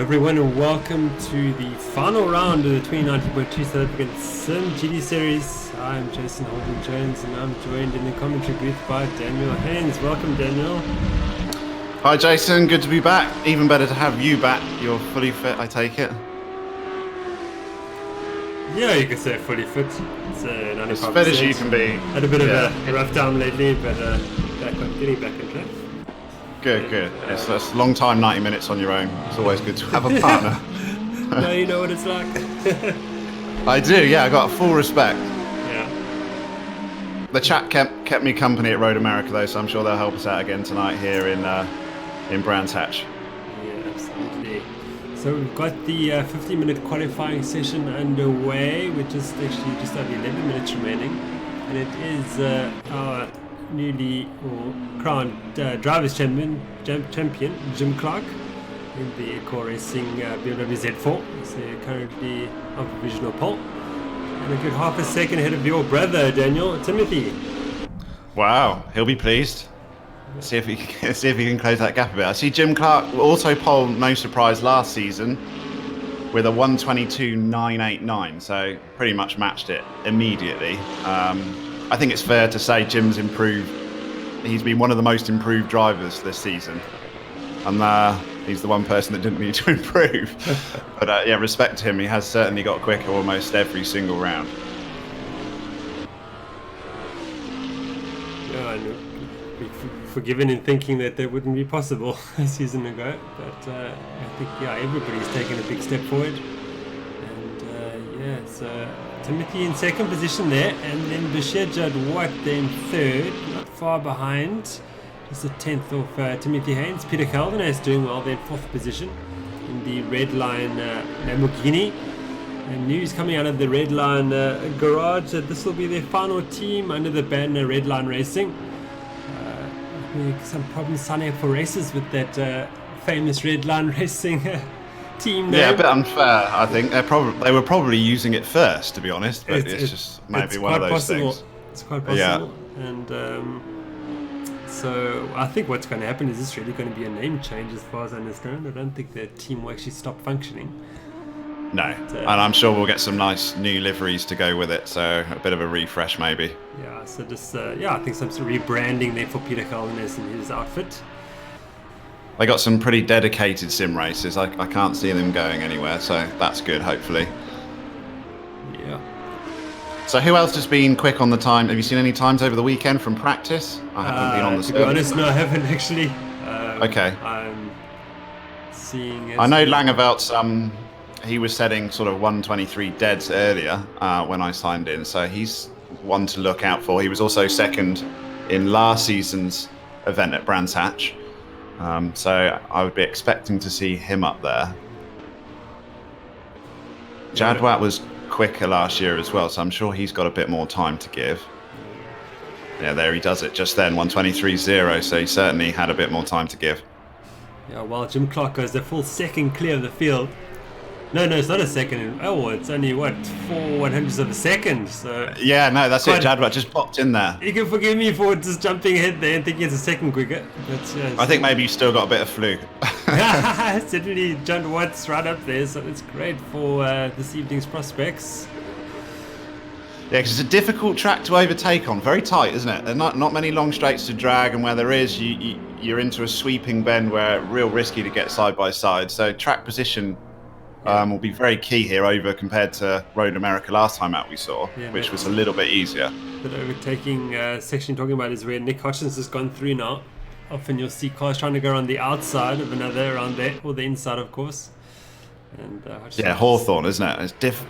everyone, and welcome to the final round of the 2019.2 South African simGT series. I'm Jason Holden-Jones, and I'm joined in the commentary booth by Daniel Haynes. Welcome, Daniel. Hi, Jason. Good to be back. Even better to have you back. You're fully fit, I take it. Yeah, you could say fully fit. It's 95%. As fit as you can be. Had a bit of a rough time lately, but getting back on track. Good. It's a long time, 90 minutes on your own. It's always good to have a partner. Now you know what it's like. I do, yeah. I got full respect. Yeah. The chat kept me company at Road America, though, so I'm sure they'll help us out again tonight here in Brands Hatch. Yeah, absolutely. So we've got the 15-minute qualifying session underway, which is actually just over 11 minutes remaining, and it is our newly crowned drivers champion Jim Clark in the core racing BMW Z4. So currently on provisional pole and a good half a second ahead of your brother Daniel Timothy. Wow, he'll be pleased. See if he can close that gap a bit. I see Jim Clark also pole, no surprise, last season with a 1:22.989, so pretty much matched it immediately. I think it's fair to say Jim's improved. He's been one of the most improved drivers this season. And he's the one person that didn't need to improve. But yeah, respect to him. He has certainly got quicker almost every single round. Yeah, I know. Be forgiven in thinking that wouldn't be possible a season ago. But I think, everybody's taken a big step forward. And so Timothy in second position there, and then Bashir Jadwat then third, not far behind. Just a tenth of Timothy Haynes. Peter Calden is doing well there in fourth position in the Red Line Lamborghini. And news coming out of the Red Line garage that this will be their final team under the banner Red Line Racing. Some problems signing up for races with that famous Red Line Racing team name. Yeah, a bit unfair, I think. They were probably using it first, to be honest, but it's just maybe one of those things. It's quite possible. Yeah. And so I think what's going to happen is this really going to be a name change as far as I understand. I don't think the team will actually stop functioning. No, and I'm sure we'll get some nice new liveries to go with it, so a bit of a refresh maybe. Yeah, so just, I think some sort of rebranding there for Peter Calden in his outfit. They got some pretty dedicated sim races. I can't see them going anywhere, so that's good, hopefully. Yeah. So who else has been quick on the time? Have you seen any times over the weekend from practice? I haven't been on the To be honest, no, I haven't actually. Okay. I'm seeing... I know Langevelt's, he was setting sort of 1:23 deads earlier when I signed in, so he's one to look out for. He was also second in last season's event at Brands Hatch. So I would be expecting to see him up there. Jadwat was quicker last year as well, so I'm sure he's got a bit more time to give. Yeah, there he does it just then, 1:23.0, so he certainly had a bit more time to give. Yeah, while Jim Clark goes the full second clear of the field. No, it's not a second. Oh, it's only, 4/100ths of a second. So yeah, no, that's it. Jadwat just popped in there. You can forgive me for just jumping ahead there and thinking it's a second quicker. But, I think maybe you still got a bit of fluke. Certainly, Jadwat's right up there, so it's great for this evening's prospects. Yeah, because it's a difficult track to overtake on. Very tight, isn't it? There are not many long straights to drag, and where there is, you're into a sweeping bend where it's real risky to get side by side. So track position will be very key here over compared to Road America last time out we saw, which was a little bit easier. The overtaking section you're talking about is where Nick Hutchins has gone through now. Often you'll see cars trying to go around the outside of another around there, or the inside, of course. And Hawthorne, isn't it? It's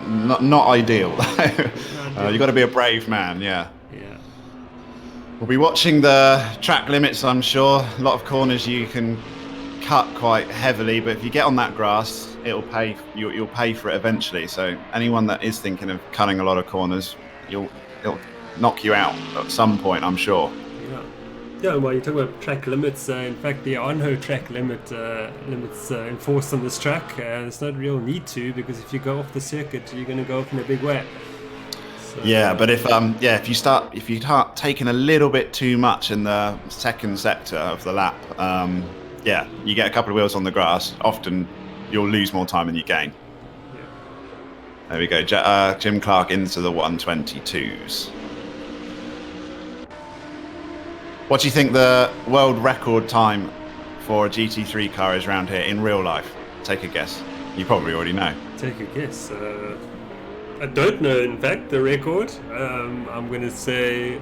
not ideal. You've got to be a brave man, yeah. Yeah. We'll be watching the track limits, I'm sure. A lot of corners you can cut quite heavily, but if you get on that grass, it'll pay. You'll pay for it eventually. So anyone that is thinking of cutting a lot of corners, it'll knock you out at some point, I'm sure. Yeah, well, you talk about track limits. In fact, there are no track limits enforced on this track. There's no real need to, because if you go off the circuit, you're going to go off in a big way. So, yeah, but if you start taking a little bit too much in the second sector of the lap, you get a couple of wheels on the grass. Often you'll lose more time than you gain. Yeah. There we go. Jim Clark into the 122s. What do you think the world record time for a GT3 car is around here in real life? Take a guess. You probably already know. Take a guess. I don't know, in fact, the record. I'm going to say...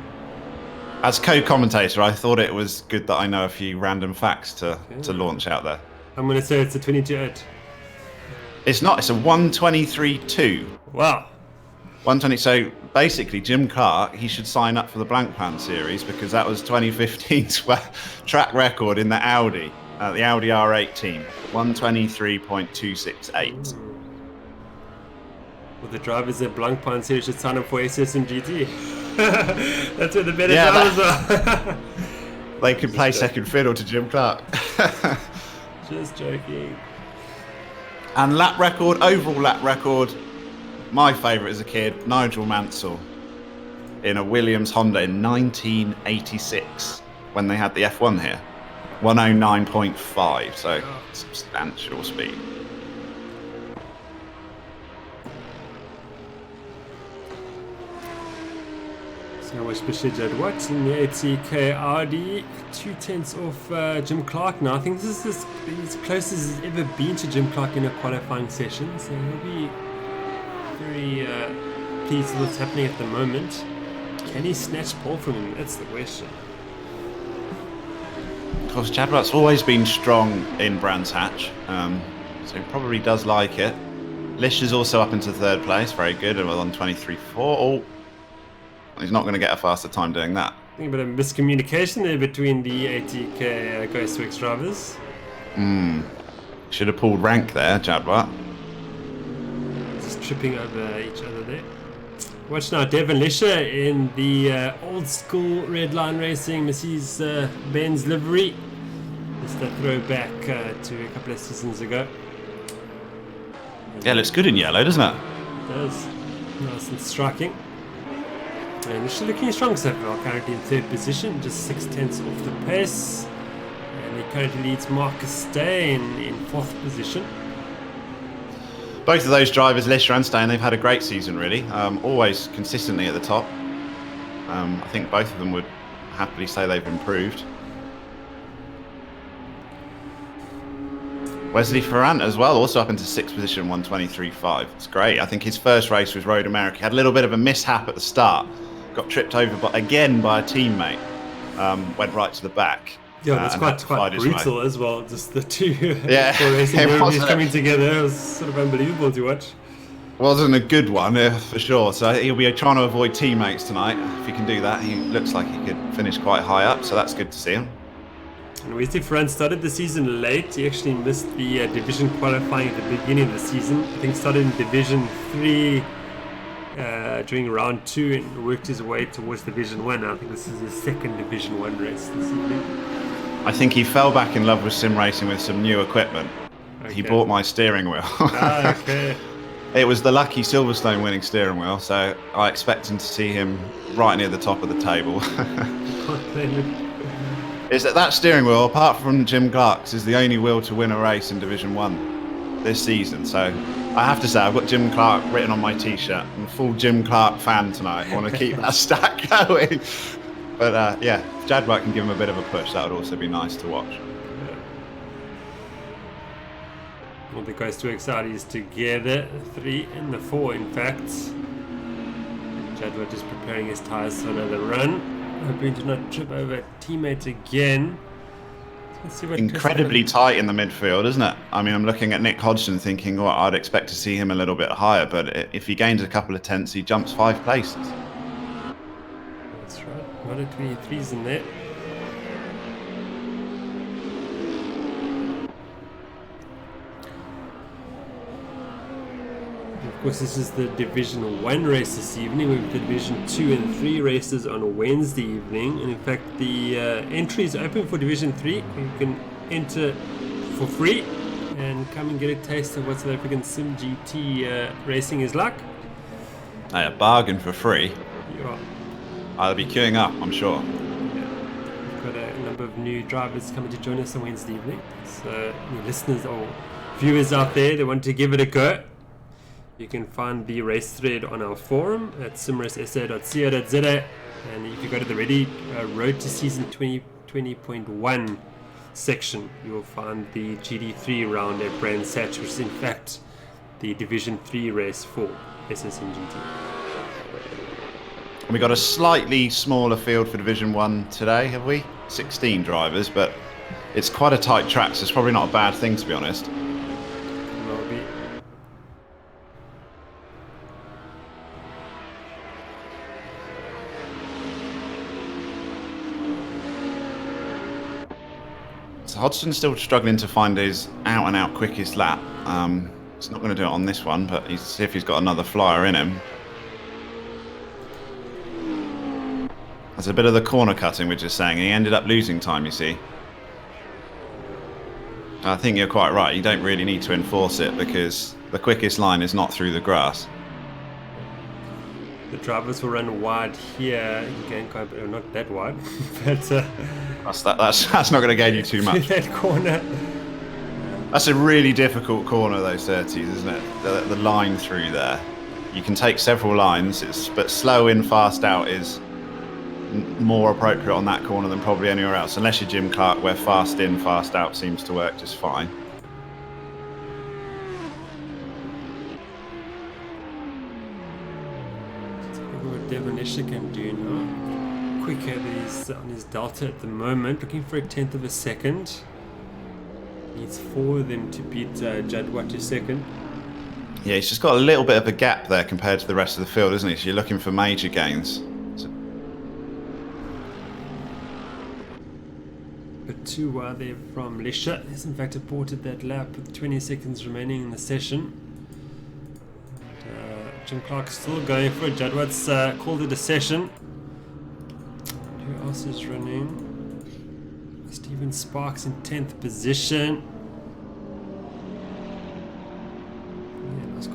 As co-commentator, I thought it was good that I know a few random facts to launch out there. I'm going to say it's a 22.8. It's not. It's a 123.2. Wow. 120. So basically, Jim Clark, he should sign up for the Blancpain series because that was 2015's track record in the Audi R8 team. 123.268. Well, the drivers at Blancpain series should sign up for simGT. That's where the better drivers are. They could play second fiddle to Jim Clark. Just joking. And lap record, overall lap record, my favourite as a kid, Nigel Mansell in a Williams Honda in 1986 when they had the F1 here. 109.5, so substantial speed. So we're Jad Watt in the ATK Audi, 2/10 off Jim Clark now. I think this is as close as he's ever been to Jim Clark in a qualifying session, so he'll be very pleased with what's happening at the moment. Can he snatch pole from him? That's the question. Of course, Chad Watt's always been strong in Brands Hatch, so he probably does like it. Lish is also up into third place, very good, and on 23.4. Oh, he's not going to get a faster time doing that. I think a bit of miscommunication there between the ATK Ghost Works drivers. Should have pulled rank there, Chad Watt. Just tripping over each other there. Watch now, Devon Lisher in the old school Red Line Racing Mrs. Benz livery. Just a throwback to a couple of seasons ago. Yeah, looks good in yellow, doesn't it? It does. Nice and striking. And Lisher looking strong so far, currently in third position, just 6/10 off the pace. And he currently leads Marcus Stay in fourth position. Both of those drivers, Lisher and Stain, they've had a great season, really. Always consistently at the top. I think both of them would happily say they've improved. Wesley Ferrant as well, also up into sixth position, 123.5. It's great. I think his first race was Road America. He had a little bit of a mishap at the start. Got tripped over again by a teammate. Went right to the back. Yeah, that's quite brutal as well. Just the two racing movies coming together. It was sort of unbelievable to watch. Wasn't a good one, for sure. So he'll be trying to avoid teammates tonight. If he can do that, he looks like he could finish quite high up. So that's good to see him. And Wesley Ferrant started the season late. He actually missed the division qualifying at the beginning of the season. I think started in Division 3 during round 2 and worked his way towards Division 1. I think this is his second Division 1 race this evening. I think he fell back in love with sim racing with some new equipment. Okay. He bought my steering wheel. Okay. It was the lucky Silverstone winning steering wheel, so I expect him to see him right near the top of the table. Is that steering wheel, apart from Jim Clark's, is the only wheel to win a race in Division 1 this season. So I have to say, I've got Jim Clark written on my T-shirt. I'm a full Jim Clark fan tonight. I want to keep that stack going. But yeah, if Jadwat can give him a bit of a push, that would also be nice to watch. Well, the Ghost Works Audis together, 3 and the 4 in fact. Jadwat just preparing his tyres for another run. Hoping to not trip over a teammate again. Let's see what incredibly tight in the midfield, isn't it? I mean, I'm looking at Nick Hodgson thinking, well, I'd expect to see him a little bit higher, but if he gains a couple of tenths, he jumps 5 places. That's right. A lot of 23s in there. Of course, this is the Division 1 race this evening. We've got Division 2 and 3 races on a Wednesday evening. And in fact, the entry is open for Division 3. You can enter for free and come and get a taste of what South African simGT racing is like. A bargain for free. Yeah. I'll be queuing up, I'm sure. Yeah. We've got a number of new drivers coming to join us on Wednesday evening. So, new listeners or viewers out there that want to give it a go, you can find the race thread on our forum at simracesa.co.za, and if you go to the Ready Road to Season 2020.1 section, you will find the GD3 round at Brands Hatch, which is in fact the Division 3 race for SSMGT. We got a slightly smaller field for Division 1 today, have we? 16 drivers, but it's quite a tight track, so it's probably not a bad thing, to be honest. So Hodgson's still struggling to find his out-and-out quickest lap. He's not going to do it on this one, but he's see if he's got another flyer in him. There's a bit of the corner cutting, which is saying he ended up losing time, you see. I think you're quite right. You don't really need to enforce it because the quickest line is not through the grass. The drivers will run wide here. You can kind of, not that wide, but that's not going to gain you too much. that corner. That's a really difficult corner, those 30s, isn't it? The line through there. You can take several lines, but slow in, fast out is more appropriate on that corner than probably anywhere else, unless you're Jim Clark, where fast in, fast out seems to work just fine. What Devonish can do now. Quicker he's on his delta at the moment, looking for a 1/10 of a second. Needs 4 of them to beat Jadwa to second. Yeah, he's just got a little bit of a gap there compared to the rest of the field, isn't he? So you're looking for major gains. But 2 wide there from Lesha. He's in fact aborted that lap with 20 seconds remaining in the session. Jim Clark's still going for it. Jadwat's called it a session. Who else is running? Stephen Sparks in 10th position.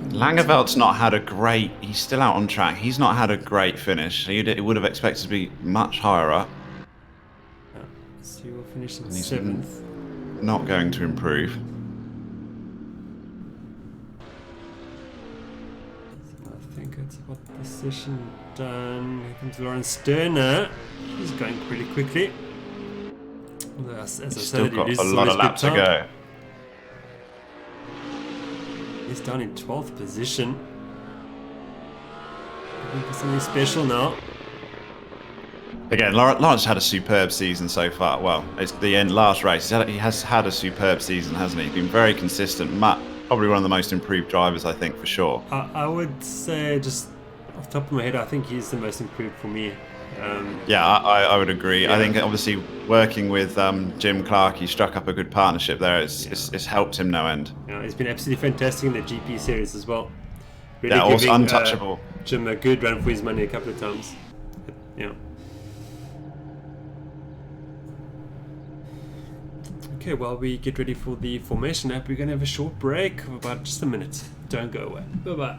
Langeveld's not had a great... He's still out on track. He's not had a great finish. He would have expected to be much higher up. So he will finish in 7th. Not going to improve. I think that's about the session done. Here comes Lawrence Sterner. He's going pretty quickly. As I Still said, got a lot of laps to go. He's down in 12th position. Looking for something special now. Again, Lawrence had a superb season so far. Well, it's the last race. He has had a superb season, hasn't he? He's been very consistent. Probably one of the most improved drivers, I think, for sure. I would say, just off the top of my head, I think he's the most improved for me. Yeah, I would agree. Yeah. I think obviously working with Jim Clark, he struck up a good partnership there. It's helped him no end. Yeah, he's been absolutely fantastic in the GP series as well. Really yeah, also giving, untouchable. Jim a good run for his money a couple of times. Yeah. Okay, while we get ready for the formation app, we're going to have a short break of about just a minute. Don't go away. Bye-bye.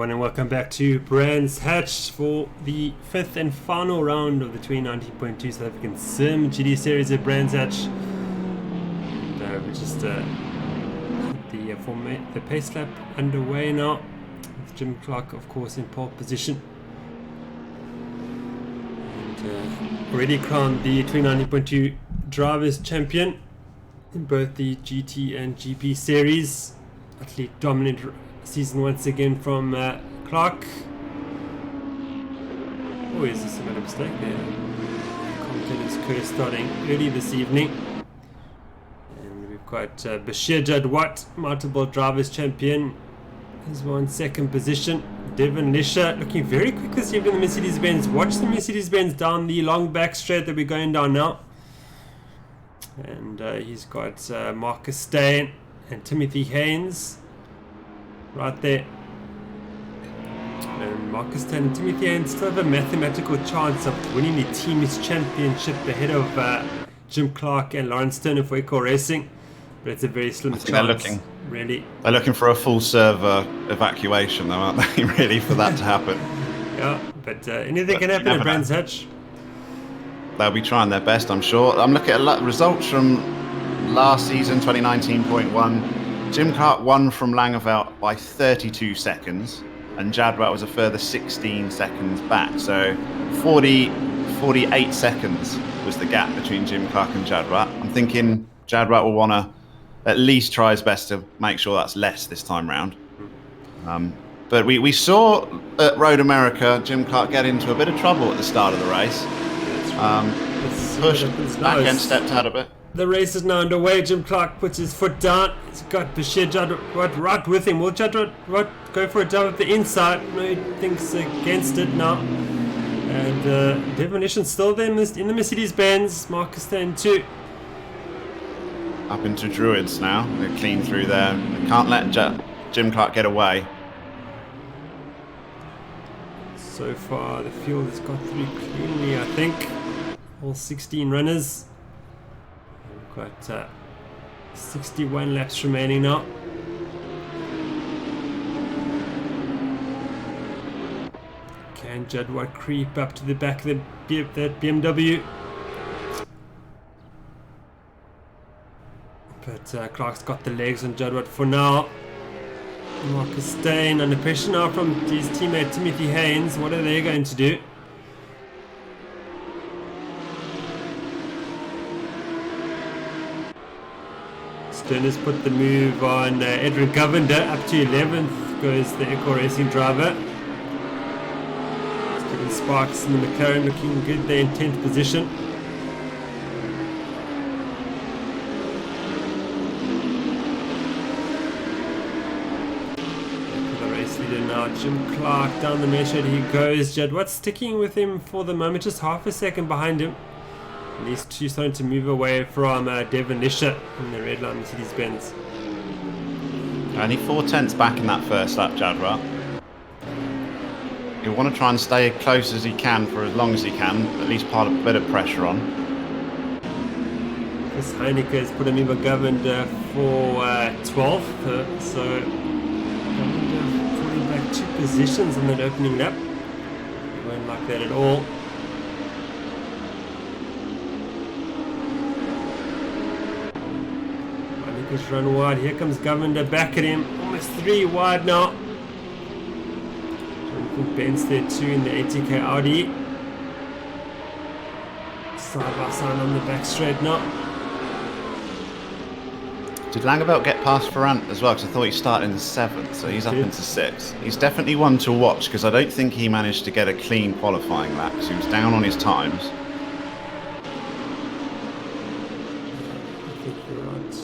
And welcome back to Brands Hatch for the 5th and final round of the 2019.2 South African simGT series at Brands Hatch. We just the pace lap underway now, with Jim Clark of course in pole position. already crowned the 2019.2 Drivers Champion in both the GT and GP series. Utterly dominant season once again from Clark. Oh, is this a bit of a mistake there? Commentator's curse starting early this evening. And we've got Bashir Jadwat, multiple Drivers Champion, has won second position. Devon Lisher looking very quick this evening in the Mercedes-Benz. Watch the Mercedes-Benz down the long back straight that we're going down now. And he's got Marcus Steyn and Timothy Haynes right there. And Marcus Steyn and Timothy Haynes still have a mathematical chance of winning the team's championship ahead of Jim Clark and Lawrence Turner for Eco Racing. But it's a very slim chance. They're looking for a full server evacuation, though, aren't they? Really, for that to happen. Yeah, but anything can happen at Brands Hatch. They'll be trying their best, I'm sure. I'm looking at results from last season, 2019.1. Jim Clark won from Langeveld by 32 seconds, and Jadwat was a further 16 seconds back. So 48 seconds was the gap between Jim Clark and Jadwat. I'm thinking Jadwat will want to at least try his best to make sure that's less this time round. But we saw at Road America Jim Clark get into a bit of trouble at the start of the race. Pushed back end, stepped out a bit. The race is now underway. Jim Clark puts his foot down. He's got Bashir Jadwat right with him. Will Jadwat go for a jump at the inside? No, he thinks against it now. And Devon Lisher's still there in the Mercedes-Benz. Marcus Steyn too. Up into Druids now. They're clean through there. They can't let Jim Clark get away. So far, the field has got through cleanly, I think. All 16 runners. We've got 61 laps remaining now. Can Jadwat creep up to the back of that BMW? But Clark's got the legs on Jadwat for now. Marcus Steyn under pressure now from his teammate Timothy Haynes. What are they going to do? Stern has put the move on Edwin Govender. Up to 11th goes the Eco Racing driver. Stephen Sparks in the McLaren looking good there in 10th position. Now Jim Clark down the measure he goes. Jadwat's sticking with him for the moment, just half a second behind him. And these two starting to move away from Devon Lisher in the red line Mercedes-Benz. Only 4/10 back in that first lap, Jadwat. He'll want to try and stay as close as he can for as long as he can, at least put a bit of pressure on. Chris Heineke has put a move on Govender for 12th, so back 2 positions on that opening lap. Won't like that at all. Heinike's run wide. Here comes Govender back at him. Almost 3 wide now. Jonathan Bent's there too in the ATK Audi. Side by side on the back straight now. Did Langeveld get past Ferrand as well? Because I thought he started in 7th, so he's up into 6th. He's definitely one to watch because I don't think he managed to get a clean qualifying lap because he was down on his times. I think you're right.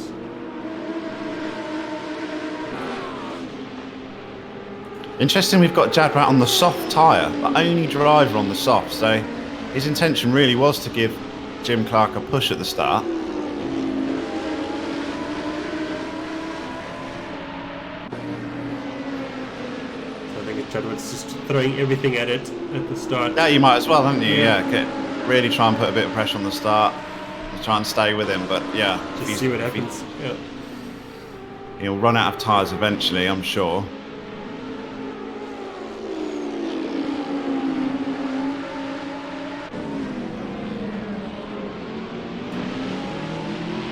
Interesting, we've got Jadwat on the soft tyre, the only driver on the soft, so his intention really was to give Jim Clark a push at the start. Jadwat's just throwing everything at it at the start. Yeah, you might as well, haven't you? Yeah, okay. Really try and put a bit of pressure on the start. Try and stay with him, but yeah. Just see what happens. Yeah. He'll run out of tyres eventually, I'm sure.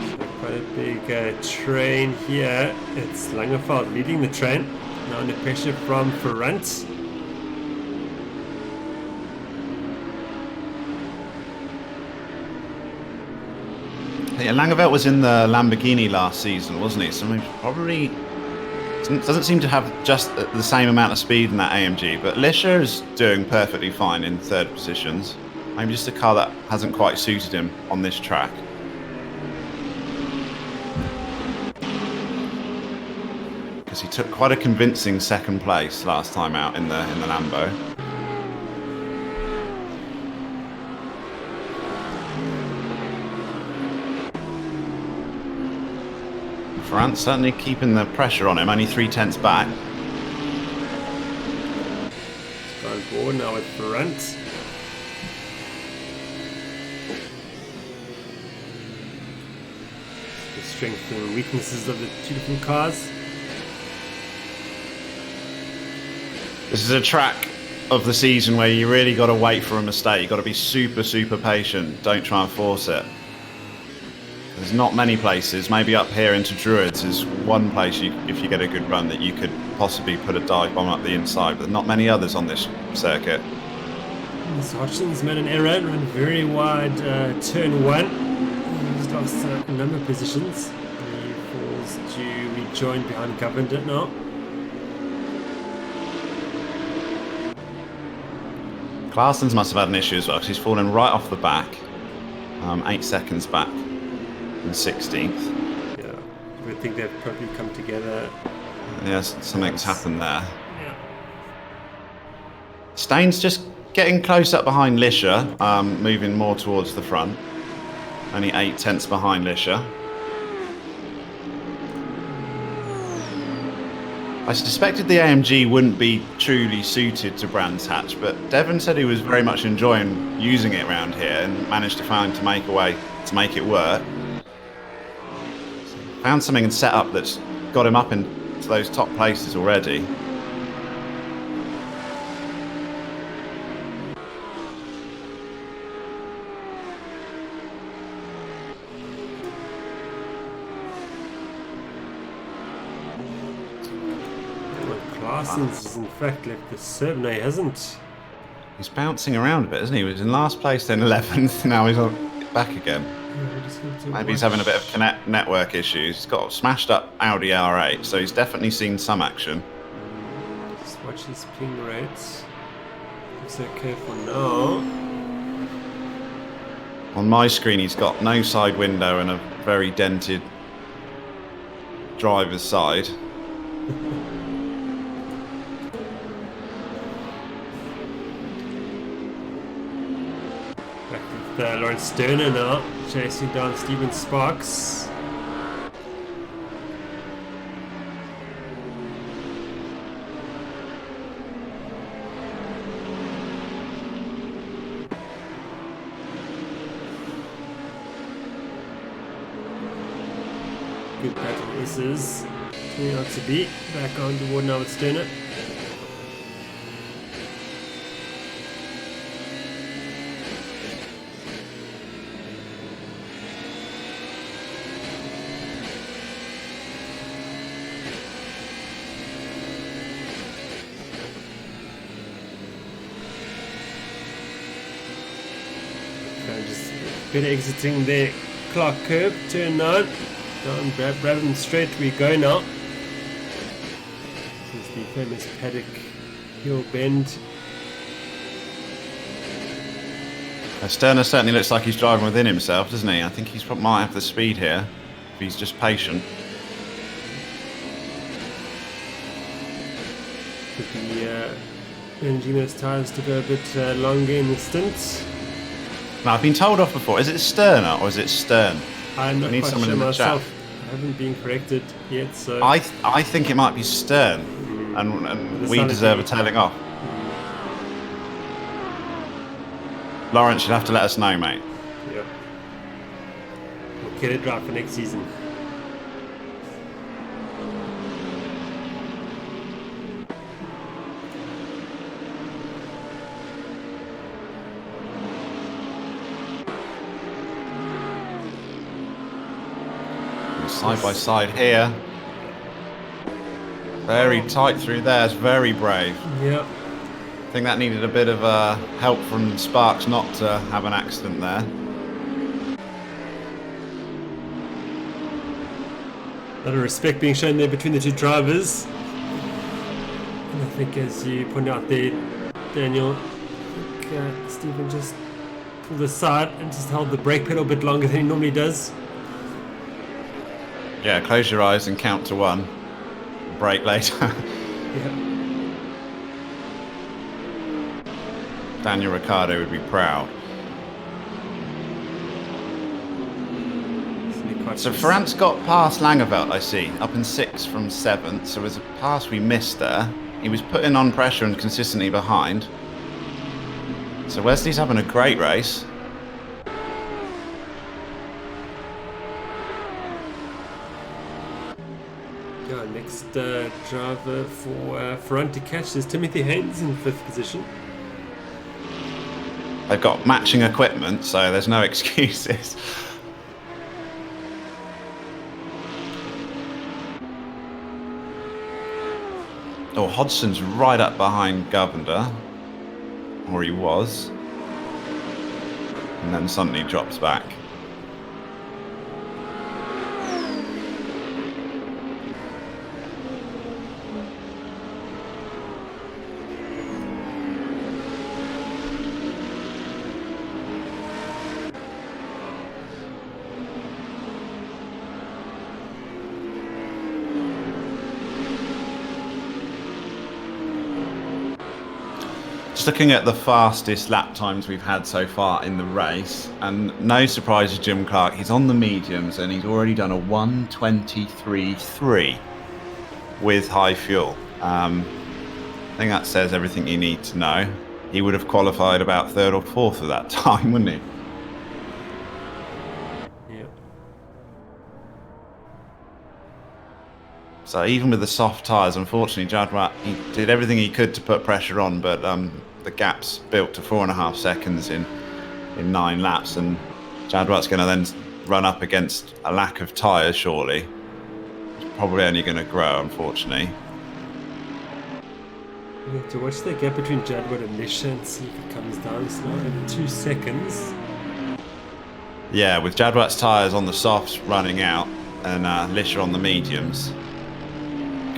So quite a big train here. It's Langeveld leading the train. Now under pressure from Ferrand. Yeah, Langeveld was in the Lamborghini last season, wasn't he? So he probably doesn't seem to have just the same amount of speed in that AMG, but Lisher is doing perfectly fine in third positions. Maybe just a car that hasn't quite suited him on this track. Because he took quite a convincing second place last time out in the Lambo. France certainly keeping the pressure on him, only 3/10 back. On board now with Ferrant. The strengths and weaknesses of the two different cars. This is a track of the season where you really got to wait for a mistake. You've got to be super, super patient. Don't try and force it. There's not many places. Maybe up here into Druids is one place, if you get a good run, that you could possibly put a dive bomb up the inside. But not many others on this circuit. So Hodgson's made an error, ran very wide turn 1. He's lost a number of positions. He falls to rejoin behind Governor now. Clarson's must have had an issue as well, because he's fallen right off the back. 8 seconds back in 16th. Yeah, I think they've probably come together. Yes, something's happened there. Yeah. Staines just getting close up behind Lisher, moving more towards the front. Only 8/10 behind Lisher. I suspected the AMG wouldn't be truly suited to Brands Hatch, but Devon said he was very much enjoying using it around here and managed to make a way to make it work. Found something in setup that's got him up into those top places already. Larson's in fact left the serve. No, he hasn't. He's bouncing around a bit, isn't he? He was in last place, then 11th, now he's back again. Maybe he's having a bit of network issues. He's got a smashed up Audi R8, so he's definitely seen some action. Just watch his ping rates. Looks okay for now. On my screen, he's got no side window and a very dented driver's side. Lawrence Sterner now, chasing down Steven Sparks. Good battle this is. Turning out to be. Back on the board now with Sterner. Just a bit exiting the Clark curb, turn 9, down Brabham straight we go now. This is the famous paddock hill bend. Sterner certainly looks like he's driving within himself, doesn't he? I think he's might have the speed here, if he's just patient. Could be managing those tyres to go a bit longer in the stint. Now, I've been told off before. Is it Sterner or is it Stern? I'm not quite sure myself. I haven't been corrected yet, so... I think it might be Stern, and we deserve a telling off. Lawrence, you'll have to let us know, mate. Yep. We'll get it right for next season. Side by side here. Very tight through there. It's very brave. Yep. I think that needed a bit of help from Sparks not to have an accident there. A lot of respect being shown there between the two drivers. And I think, as you pointed out there, Daniel, I think Stephen just pulled aside and just held the brake pedal a bit longer than he normally does. Yeah, close your eyes and count to 1. Brake later. Yeah. Daniel Ricciardo would be proud. So Ferrand's got past Langeveld, I see, up in 6th from 7th. So there's a pass we missed there. He was putting on pressure and consistently behind. So Wesley's having a great race. Yeah, next driver for Ferrand to catch is Timothy Haynes in 5th position. They've got matching equipment, so there's no excuses. Oh, Hodgson's right up behind Govender, or he was, and then suddenly drops back. Just looking at the fastest lap times we've had so far in the race, and no surprise to Jim Clark, he's on the mediums and he's already done a 1:23.3 with high fuel. I think that says everything you need to know. He would have qualified about 3rd or 4th at that time, wouldn't he? Yeah. So even with the soft tyres, unfortunately, Jadwat, he did everything he could to put pressure on, but the gap's built to 4.5 seconds in 9 laps, and Jadwat's going to then run up against a lack of tyres shortly. It's probably only going to grow, unfortunately. We have to watch the gap between Jadwat and Lisha and see if it comes down. It's now in 2 seconds. Yeah, with Jadwat's tyres on the softs running out and Lisha on the mediums,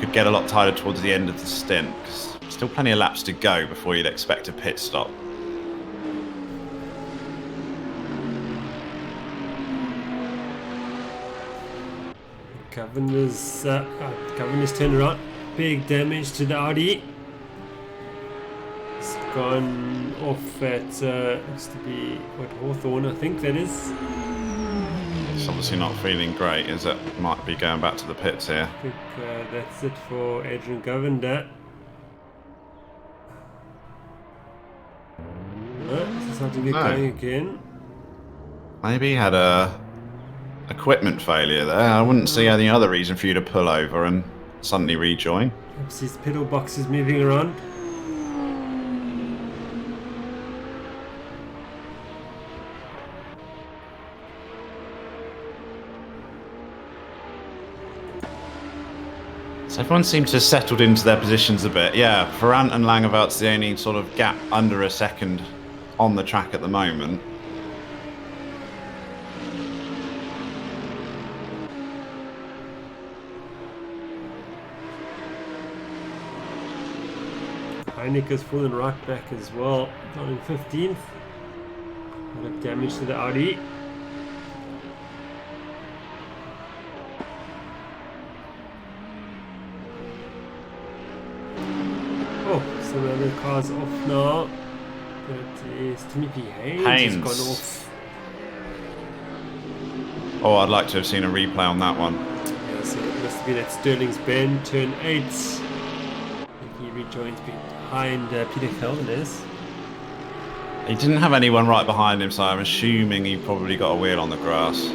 could get a lot tighter towards the end of the stint, because still plenty of laps to go before you'd expect a pit stop. Governor's turned around. Big damage to the Audi. It's gone off at, looks to be, Hawthorne, I think that is. It's obviously not feeling great, is it? Might be going back to the pits here. I think that's it for Adrian Govender. It's starting to get going again. Maybe he had a equipment failure there. I wouldn't see any other reason for you to pull over and suddenly rejoin. Perhaps his pedal box is moving around. So everyone seems to have settled into their positions a bit. Yeah, Ferrand and Langeveld's the only sort of gap under a second on the track at the moment. Haynes has fallen right back as well, down in 15th. A lot of damage to the Audi. Oh, some other cars off now. That is Timothy Haynes. Has gone off. Oh, I'd like to have seen a replay on that one. Yeah, so it must have been at Sterling's Bend, turn 8. He rejoins behind Peter Feldenes. He didn't have anyone right behind him, so I'm assuming he probably got a wheel on the grass.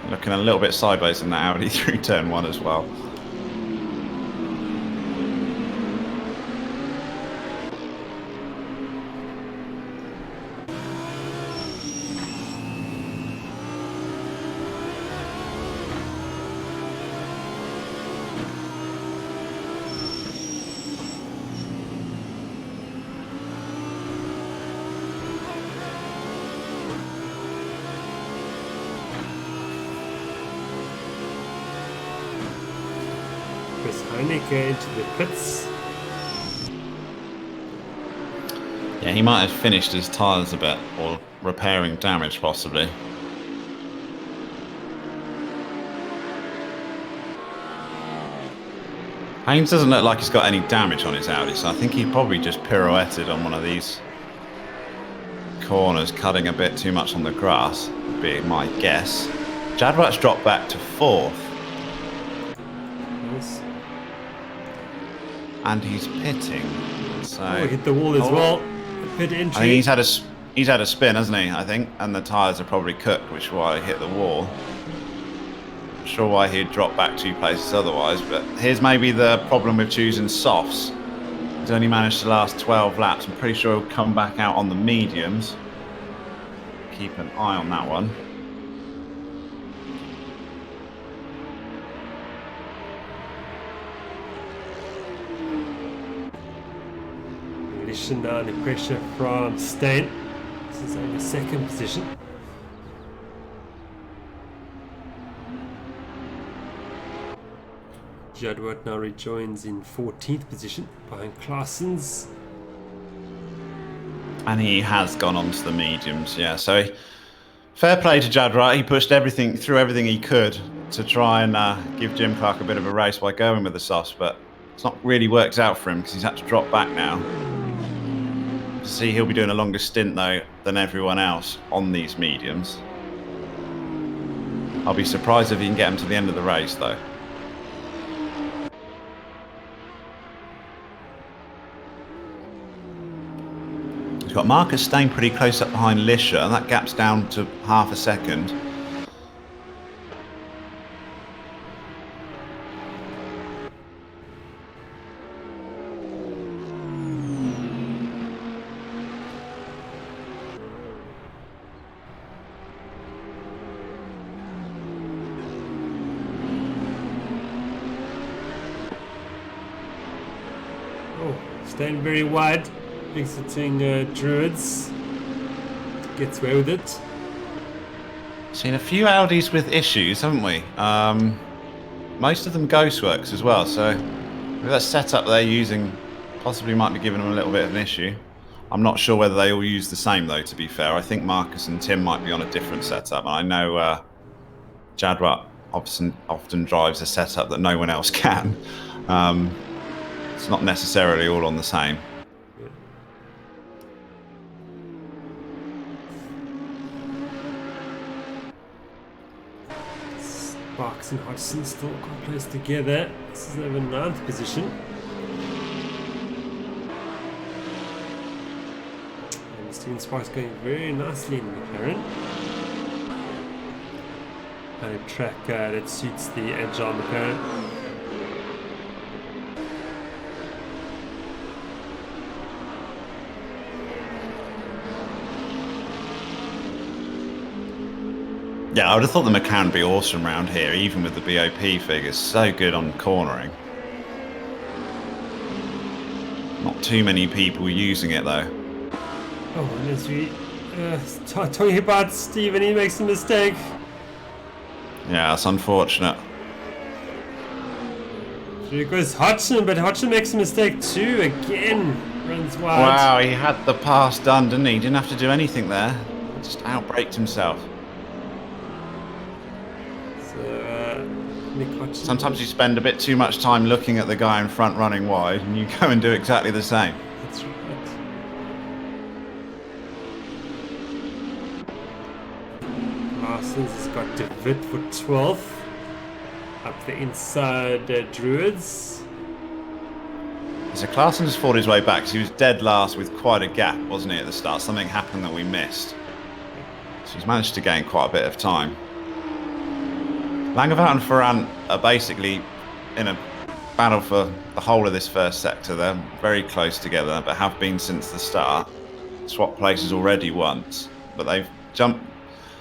Looking a little bit sideways in that Audi through turn 1 as well. Heineke into the pits. Yeah, he might have finished his tyres a bit, or repairing damage possibly. Haynes doesn't look like he's got any damage on his Audi, so I think he probably just pirouetted on one of these corners, cutting a bit too much on the grass, would be my guess. Jadwat's dropped back to 4th. Nice. And he's pitting, so... Oh, he hit the wall as well. Pit entry. I think he's had a spin, hasn't he, I think? And the tyres are probably cooked, which is why he hit the wall. Not sure why he'd drop back 2 places otherwise, but here's maybe the problem with choosing softs. He's only managed to last 12 laps. I'm pretty sure he'll come back out on the mediums. Keep an eye on that one. Addition now under pressure from Stein. This is only 2nd position. Jadwat now rejoins in 14th position behind Claessens. And he has gone on to the mediums, yeah. So fair play to Jadwat. He pushed everything he could to try and give Jim Clark a bit of a race by going with the softs, but it's not really worked out for him because he's had to drop back now. See, he'll be doing a longer stint though than everyone else on these mediums. I'll be surprised if he can get him to the end of the race though. He's got Marcus Stein pretty close up behind Lisha, and that gap's down to half a second. Staying very wide, exiting Druids. Gets away with it. Seen a few Audis with issues, haven't we? Most of them Ghostworks as well, so that setup they're using possibly might be giving them a little bit of an issue. I'm not sure whether they all use the same though, to be fair. I think Marcus and Tim might be on a different setup. I know Jadwat often drives a setup that no one else can. It's not necessarily all on the same. Sparks and Hodgson still quite close together. This is over 9th position. And Steven Sparks going very nicely in the McLaren. And a track that suits the agile McLaren. Yeah, I would have thought the McLaren would be awesome around here, even with the BOP figures. So good on cornering. Not too many people using it though. Oh, and as we talking about Steven, he makes a mistake. Yeah, it's unfortunate. Here goes Hodgson, but Hodgson makes a mistake too. Again, runs wide. Wow, he had the pass done, didn't he? He didn't have to do anything there. Just outbraked himself. Sometimes you spend a bit too much time looking at the guy in front running wide and you go and do exactly the same. That's right. Larsens has got DeWitt for 12th. Up the inside Druids. So Claessens has fought his way back because he was dead last with quite a gap, wasn't he, at the start? Something happened that we missed. So he's managed to gain quite a bit of time. Langevoort and Ferrand are basically in a battle for the whole of this first sector. They're very close together, but have been since the start. Swapped places already once, but they've jumped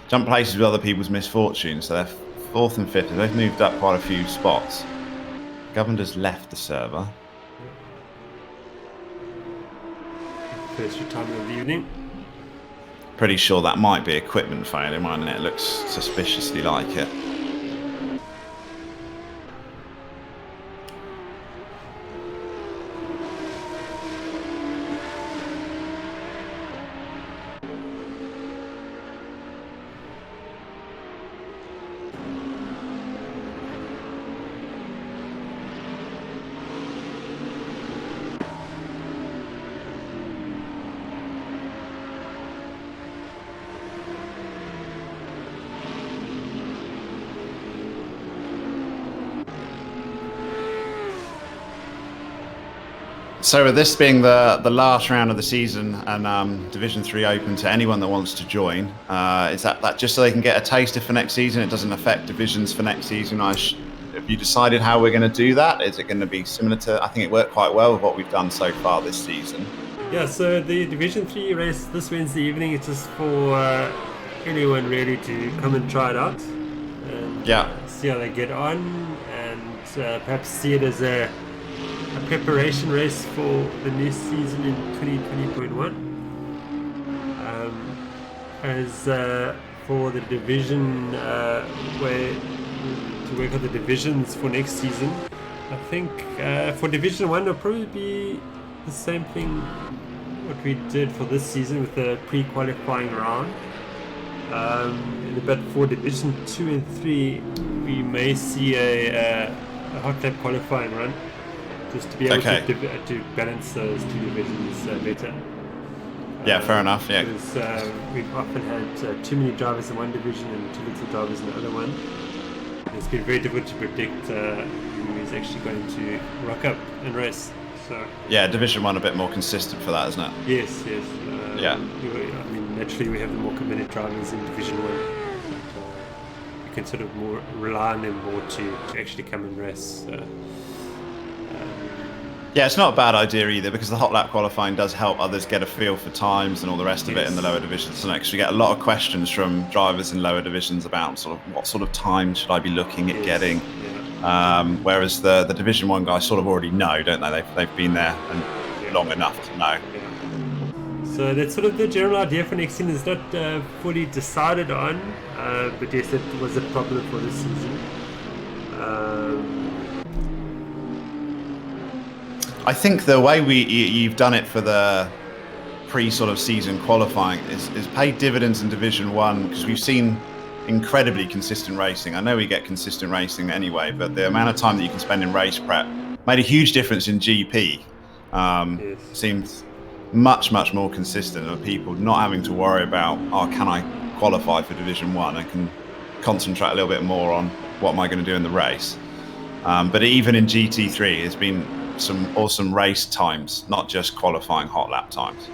places with other people's misfortunes. So they're 4th and 5th. They've moved up quite a few spots. Governor's left the server. First retirement of the evening. Pretty sure that might be equipment failure, mightn't it? It looks suspiciously like it. So with this being the last round of the season and Division 3 open to anyone that wants to join, is that just so they can get a taster for next season? It doesn't affect divisions for next season. Have you decided how we're going to do that? Is it going to be similar to, I think it worked quite well with what we've done so far this season. Yeah, so the Division 3 race this Wednesday evening, it's just for anyone really to come and try it out and see how they get on, and perhaps see it as a preparation race for the new season in 2020.1. As for the division, where to work on the divisions for next season, I think for Division 1 it'll probably be the same thing what we did for this season with the pre-qualifying round. But for Division 2 and 3 we may see a hot lap qualifying run, just to be able to balance those two divisions better. Yeah, fair enough. Yeah, because we've often had too many drivers in one division and too little drivers in the other one. It's been very difficult to predict who is actually going to rock up and race. So yeah, Division 1 a bit more consistent for that, isn't it? Yes. Yeah. I mean, naturally we have the more committed drivers in Division 1. You can sort of more rely on them more to actually come and race. Yeah, it's not a bad idea either, because the hot lap qualifying does help others get a feel for times and all the rest of it in the lower divisions. So next we get a lot of questions from drivers in lower divisions about sort of what sort of time should I be looking at getting. Whereas the Division 1 guys sort of already know, don't they? They've been there and long enough to know. So that's sort of the general idea for next season. It's not fully decided on, but yes, it was a problem for this season. I think the way you've done it for the pre-sort of season qualifying is paid dividends in Division 1, because we've seen incredibly consistent racing. I know we get consistent racing anyway, but the amount of time that you can spend in race prep made a huge difference in GP. Seems much more consistent, of people not having to worry about, can I qualify for Division 1? I can concentrate a little bit more on what am I going to do in the race. But even in GT3, it's been some awesome race times, not just qualifying hot lap times.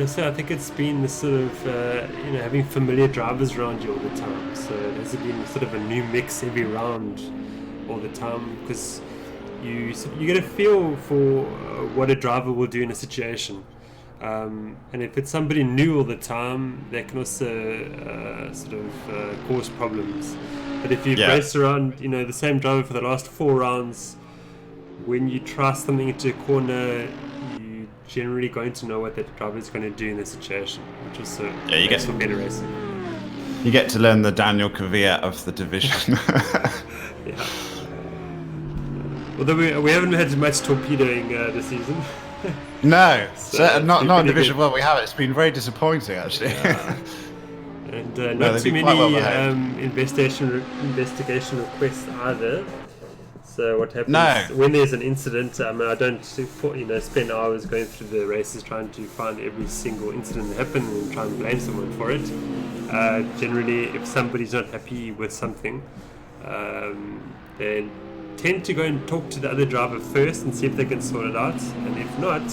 So I think it's been the sort of having familiar drivers around you all the time. So there's been sort of a new mix every round all the time, because you get a feel for what a driver will do in a situation. And if it's somebody new all the time, that can also cause problems. But if you've raced around the same driver for the last 4 rounds, when you try something into a corner, you're generally going to know what that driver is going to do in the situation, which is you get some better racing. You get to learn the Daniel Kvyat of the division. Although we haven't had much torpedoing this season. No, not in Division 1 we haven't. It's been very disappointing, actually. And not too many investigation requests either. So what happens when there's an incident? I mean, I don't spend hours going through the races trying to find every single incident that happened and try and blame someone for it. Generally, if somebody's not happy with something, they tend to go and talk to the other driver first and see if they can sort it out. And if not,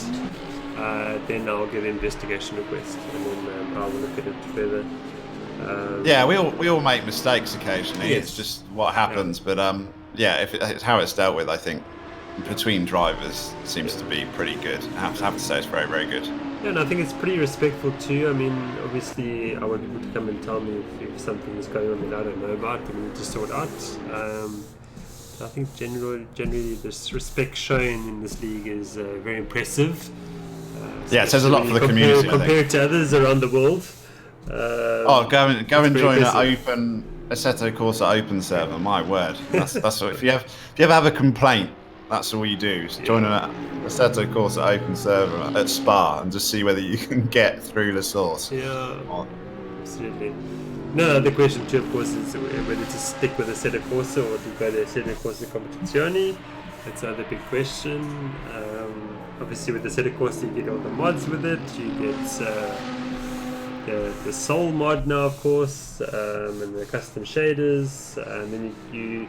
then I'll get an investigation request, and then I'll look at it further. We all make mistakes occasionally. Yes. It's just what happens, but if it's how it's dealt with, I think between drivers seems to be pretty good. I have to say it's very, very good. Yeah, and I think it's pretty respectful too. I mean, obviously I want people to come and tell me if something is going on that I don't know about, and we need to sort out. I think generally this respect shown in this league is very impressive. It says a lot for the community. Compared to others around the world. Go and join an open Assetto Corsa open server. My word, that's what, if you ever have a complaint, that's all you do. Is join an Assetto Corsa open server at Spa and just see whether you can get through the source. Absolutely. No, the question too, of course, is whether to stick with Assetto Corsa or to go to Assetto Corsa Competizione. That's another big question. Obviously, with Assetto Corsa, you get all the mods with it. You get the Soul mod now, of course, and the custom shaders. And then you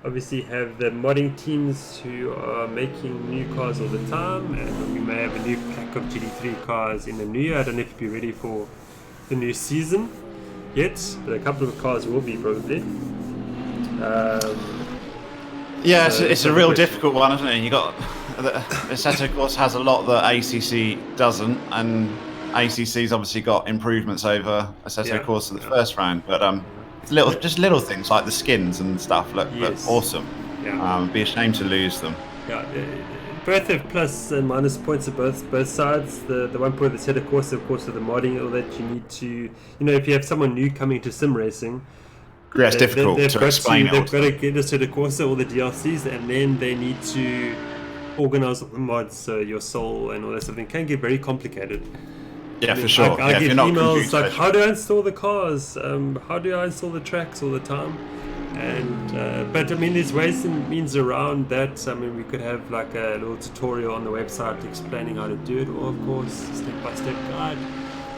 obviously have the modding teams who are making new cars all the time, and we may have a new pack of GT3 cars in the new year. I don't know if it'll be ready for the new season yet, but a couple of cars will be probably. Yeah, So it's a real difficult one, isn't it? You got the Assetto Corsa has a lot that ACC doesn't, and ACC's obviously got improvements over Assetto Corsa the first round, but it's little things like the skins and stuff look awesome. Yeah. It'd be a shame to lose them. Yeah, both have plus and minus points of both sides. The one point that Assetto Corsa, of course, with the modding, all that you need to, if you have someone new coming to sim racing, yeah, it's difficult to explain. They've got to get Assetto Corsa, all the DLCs, and then they need to organize all the mods. So your soul and all that stuff. It can get very complicated. Yeah, for sure. I get emails like, how do I install the cars? How do I install the tracks all the time? And but I mean, there's ways and means around that. I mean, we could have like a little tutorial on the website explaining how to do it, or of course, step-by-step guide.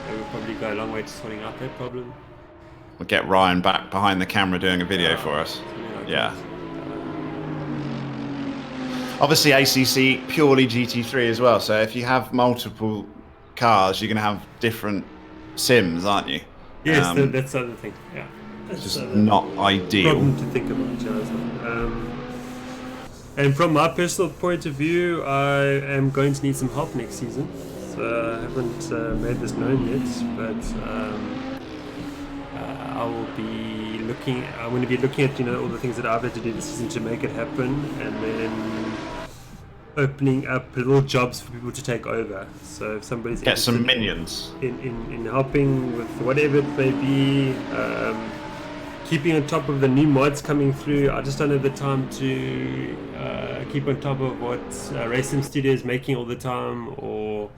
It would probably go a long way to sorting out that problem. We'll get Ryan back behind the camera doing a video for us. Yeah. Obviously, ACC purely GT3 as well. So if you have multiple cars, you're going to have different sims, aren't you? Yes, that's the other thing. Yeah. It's just not ideal. Problem to think about, yeah. And from my personal point of view, I am going to need some help next season. So I haven't made this known yet, but I will be looking. I'm going to be looking at all the things that I've had to do this season to make it happen, and then opening up little jobs for people to take over. So if somebody's get some minions in helping with whatever it may be. Keeping on top of the new mods coming through. I just don't have the time to keep on top of what Racing Studio is making all the time, or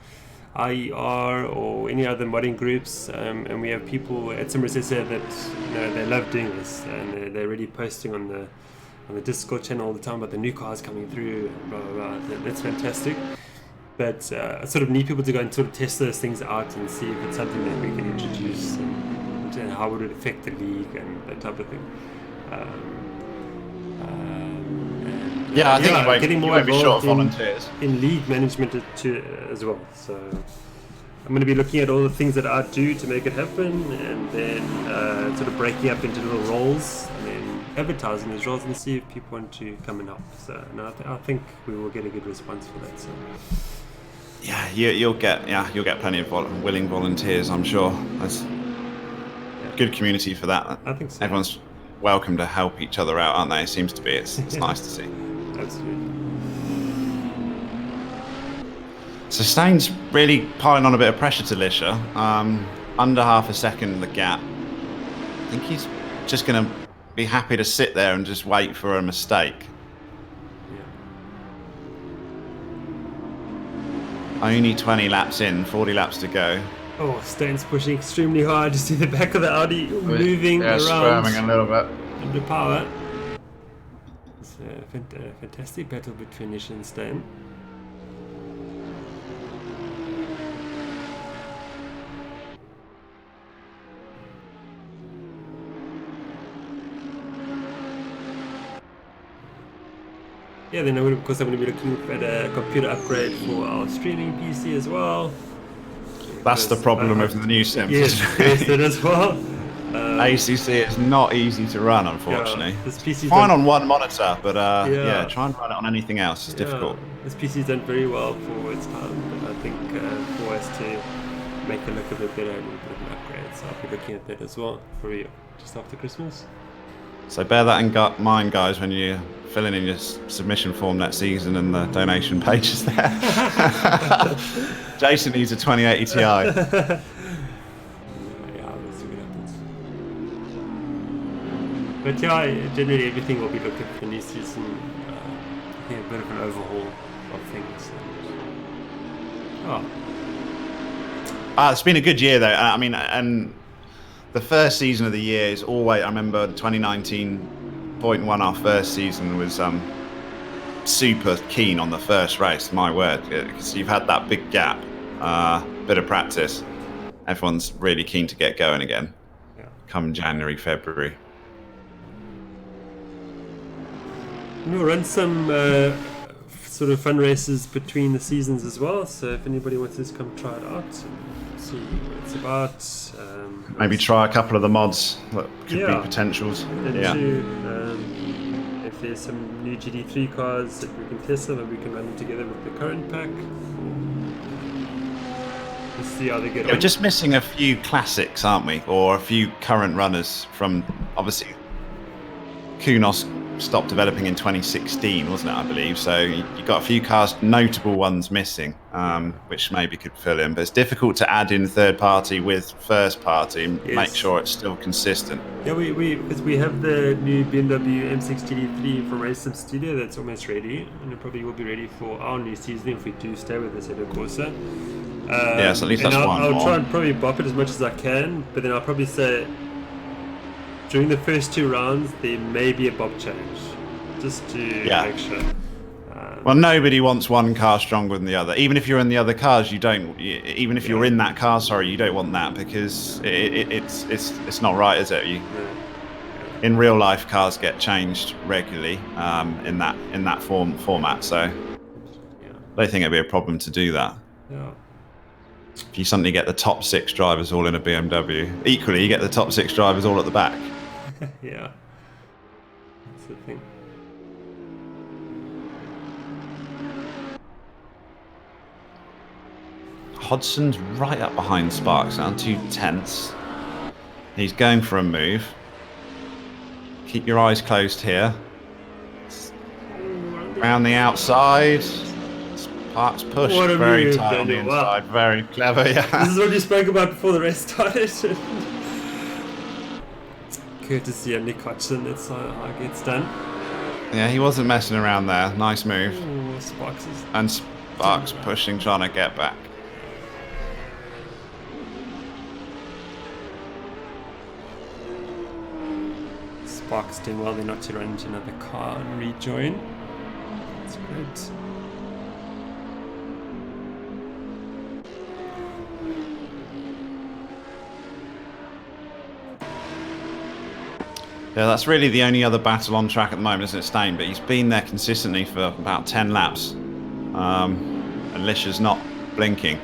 IER, or any other modding groups. And we have people at SimRacing that they love doing this, and they're already posting on the Discord channel all the time about the new cars coming through. Blah, blah, blah. That's fantastic. But I sort of need people to go and sort of test those things out and see if it's something that we can introduce. And how would it affect the league and that type of thing. I think getting more won't be short of involved volunteers in league management as well. So I'm going to be looking at all the things that I do to make it happen, and then sort of breaking up into little roles, and then advertising those roles and see if people want to come and help. So I think we will get a good response for that. So. Yeah, you'll get plenty of willing volunteers, I'm sure. That's good community for that. I think so. Everyone's welcome to help each other out, aren't they? It seems to be. It's nice to see. Absolutely. So Stain's really piling on a bit of pressure to Lisha. Under half a second the gap. I think he's just going to be happy to sit there and just wait for a mistake. Yeah. Only 20 laps in, 40 laps to go. Oh, Stain's pushing extremely hard. You see the back of the Audi moving around. Squirming a little bit. Under power. It's a fantastic battle between Lisha and Stain. Yeah, then of course I'm going to be looking at a computer upgrade for our streaming PC as well. That's the problem with the new sims. Yes, that as well. ACC is not easy to run, unfortunately. Yeah, this PC's fine on one monitor, but try and run it on anything else. It's difficult. This PC's done very well for its time, but I think for us to make it look a bit better, a little bit of an upgrade. So I'll be looking at that as well for you just after Christmas. So bear that in mind, guys, when you're filling in your submission form that season and the donation page is there. Jason needs a 2080 Ti. Yeah, let's see what happens. But yeah, generally everything will be looked at for the new season. I think a bit of an overhaul of things. It's been a good year, though. I mean, and the first season of the year is always, I remember 2019.1, our first season was super keen on the first race, my word, because you've had that big gap, bit of practice. Everyone's really keen to get going again, come January, February. We'll run some sort of fun races between the seasons as well. So if anybody wants to just come try it out and see what it's about. Maybe try a couple of the mods that could be potentials. And if there's some new GT3 cars that we can test them and we can run them together with the current pack. Let's see how they get on. We're just missing a few classics, aren't we? Or a few current runners from, obviously, Kunos stopped developing in 2016, wasn't it, I believe? So you've got a few cars, notable ones missing, which maybe could fill in. But it's difficult to add in third party with first party and make sure it's still consistent. Yeah, because we have the new BMW M6 GT3 from Race Sim Studio that's almost ready, and it probably will be ready for our new season if we do stay with this Assetto Corsa. Yes, at least that's one I'll more. try and probably bop it as much as I can, but then I'll probably say during the first 2 rounds there may be a bob change, just to make sure. Well, nobody wants one car stronger than the other. Even if you're in the other cars, you don't. Even if you're in that car, you don't want that because it's not right, is it? In real life, cars get changed regularly in that format. So I don't think it'd be a problem to do that. Yeah. If you suddenly get the top 6 drivers all in a BMW, equally you get the top 6 drivers all at the back. Yeah, that's the thing. Hodgson's right up behind Sparks now, 2 tenths. He's going for a move. Keep your eyes closed here. Around the outside. Sparks pushed very tight on the inside. Wow. Very clever, yeah. This is what you spoke about before the race started. Courtesy of Nick Hodgson, that's how it gets done. Yeah, he wasn't messing around there. Nice move. Ooh, Sparks pushing, trying to get back. Sparks doing well, they're not to run into another car and rejoin. That's great. Yeah, that's really the only other battle on track at the moment, isn't it, Stain? But he's been there consistently for about 10 laps. And Lisha's not blinking.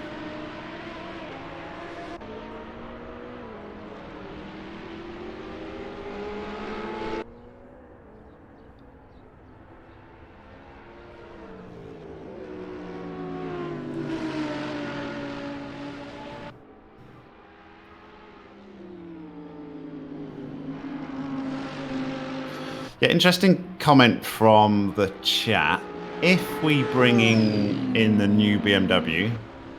Yeah, interesting comment from the chat. If we bring in the new BMW,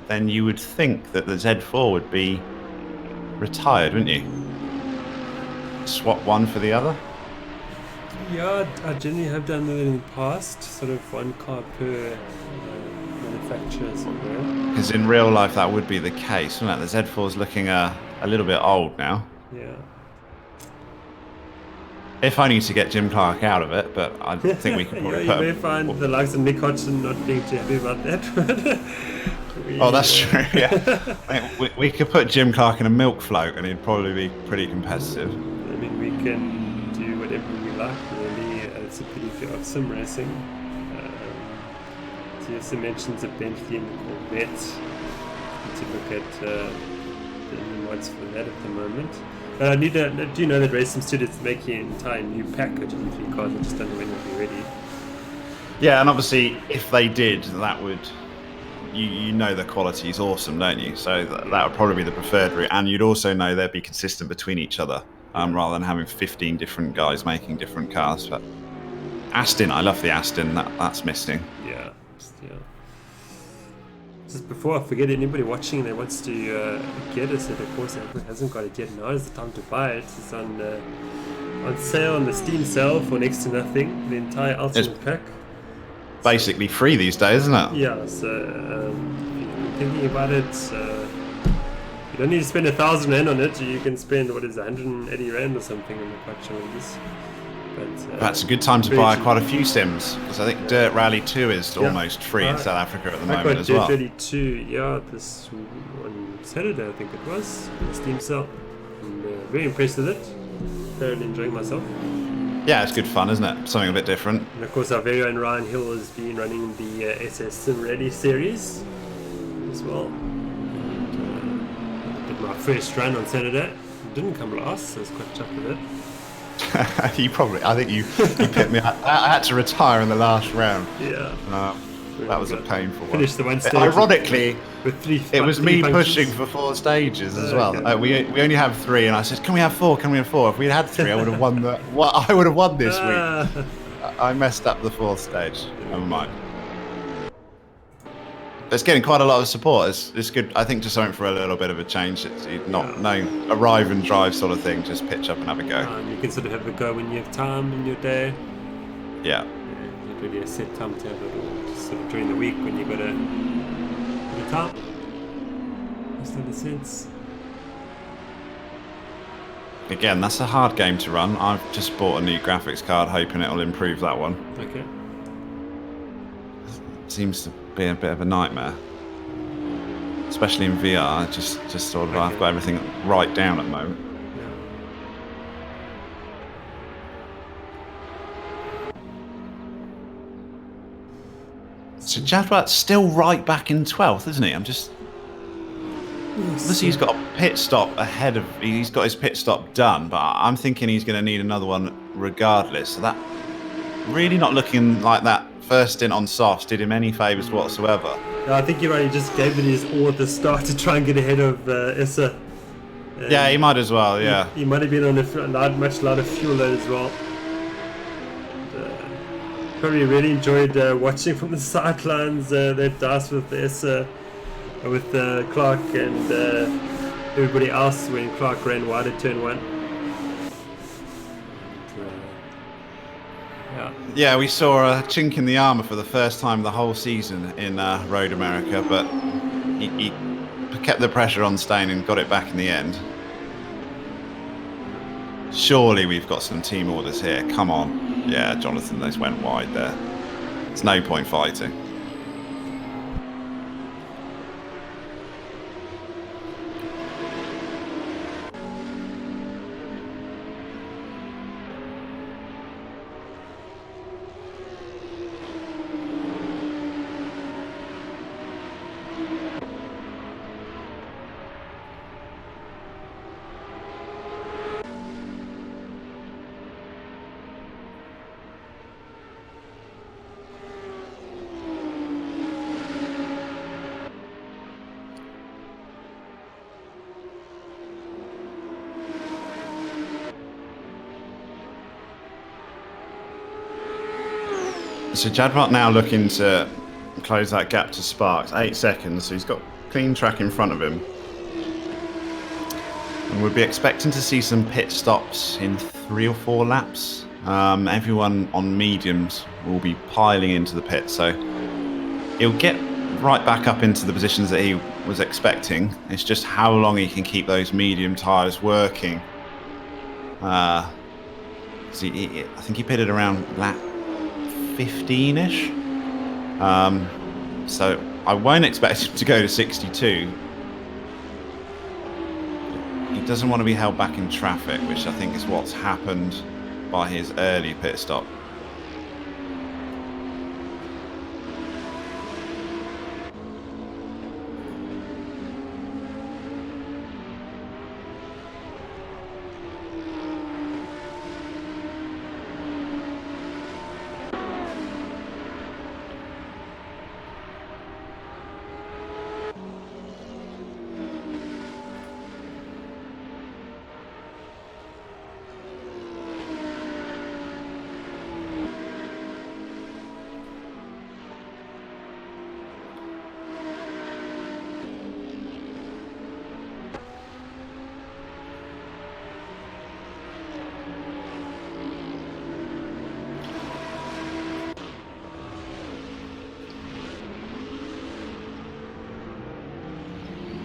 then you would think that the Z4 would be retired, wouldn't you? Swap one for the other? Yeah, I generally have done that in the past, sort of one car per manufacturer somewhere. Because in real life that would be the case, wouldn't it? The Z4 is looking a little bit old now. Yeah. If only to get Jim Clark out of it, but I think we can probably you may find the likes of Nick Hodgson not being too happy about that. Oh, that's true, yeah. we could put Jim Clark in a milk float and he'd probably be pretty competitive. I mean, we can do whatever we like, really. It's a pity of sim racing. So yes, mentions of Bentley and the Corvette. To look at the new mods for that at the moment. I do know that Race Sim Studio is making an entire new pack of GT3 cars. I just don't know when they'll be ready. Yeah, and obviously, if they did, that would, you know, the quality is awesome, don't you? So that would probably be the preferred route, and you'd also know they'd be consistent between each other, rather than having 15 different guys making different cars. But Aston, I love the Aston. That's missing. Yeah. Just before I forget, anybody watching that wants to get us at a course that hasn't got it yet, now is the time to buy it. It's on sale on the Steam sale for next to nothing. The entire Ultimate pack. Basically free these days, isn't it? Yeah. So if you're thinking about it, you don't need to spend 1,000 Rand on it. You can spend 180 Rand or something on the quite on this. But, that's a good time to buy quite a few sims, because I think Dirt Rally 2 is almost free in South Africa at the moment as well. Dirt Rally 2, this on Saturday I think it was, the Steam sale. I'm very impressed with it, thoroughly enjoying myself. Yeah, it's good fun, isn't it? Something a bit different. And of course, our very own Ryan Hill has been running the SS Sim Rally series as well. And, did my first run on Saturday. Didn't come last, so I was quite chuffed with it. I think you picked me up. I had to retire in the last round. Yeah. That was a painful one. Finished the one stage. Ironically, with three. it was three me punctures. pushing for 4 stages as well. Okay. We only have 3, and I said, "Can we have 4? Can we have 4? If we had 3, I would have won the. I would have won this week. I messed up the 4th stage. Never mind. It's getting quite a lot of support. It's good. I think just something for a little bit of a change. It's no arrive and drive sort of thing. Just pitch up and have a go. You can sort of have a go when you have time in your day. Yeah. Not really a set time to have it, or just sort of during the week when you got a time. Makes a lot of sense. Again, that's a hard game to run. I've just bought a new graphics card, hoping it'll improve that one. Okay. Seems to be a bit of a nightmare, especially in VR. Just sort of, I've got everything right down at the moment. So Jadwat's still right back in 12th, isn't he? I'm just. Obviously, he's got a pit stop ahead of. He's got his pit stop done, but I'm thinking he's going to need another one regardless. So that really not looking like that first stint on softs did him any favours whatsoever. No, I think you're right. He just gave it his all at the start to try and get ahead of Issa. Yeah, he might as well. Yeah. He might have been on a much lighter fuel load as well. Probably really enjoyed watching from the sidelines that dice with Issa, with Clark and everybody else when Clark ran wide at turn 1. Yeah, we saw a chink in the armour for the first time the whole season in Road America, but he kept the pressure on staying and got it back in the end. Surely we've got some team orders here. Come on. Yeah, Jonathan, those went wide there. There's no point fighting. So Jadwat now looking to close that gap to Sparks. 8 seconds, so he's got clean track in front of him. And we'll be expecting to see some pit stops in 3 or 4 laps. Everyone on mediums will be piling into the pit, so he'll get right back up into the positions that he was expecting. It's just how long he can keep those medium tyres working. I think he pitted around lap 15-ish. So I won't expect him to go to 62. He doesn't want to be held back in traffic, which I think is what's happened by his early pit stop.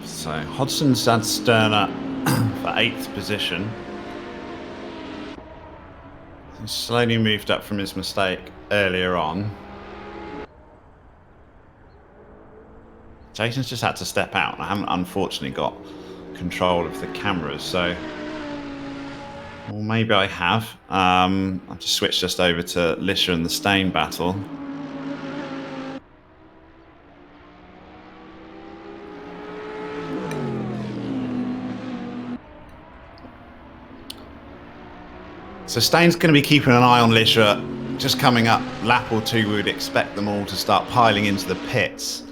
So Hodgson's had Sterner for 8th position. He's slowly moved up from his mistake earlier on. Jason's just had to step out. I haven't unfortunately got control of the cameras, so Well, maybe I have. I've just switched just over to Lisha and the Stain battle. So Stain's going to be keeping an eye on Lisha. Just coming up lap or two, we would expect them all to start piling into the pits.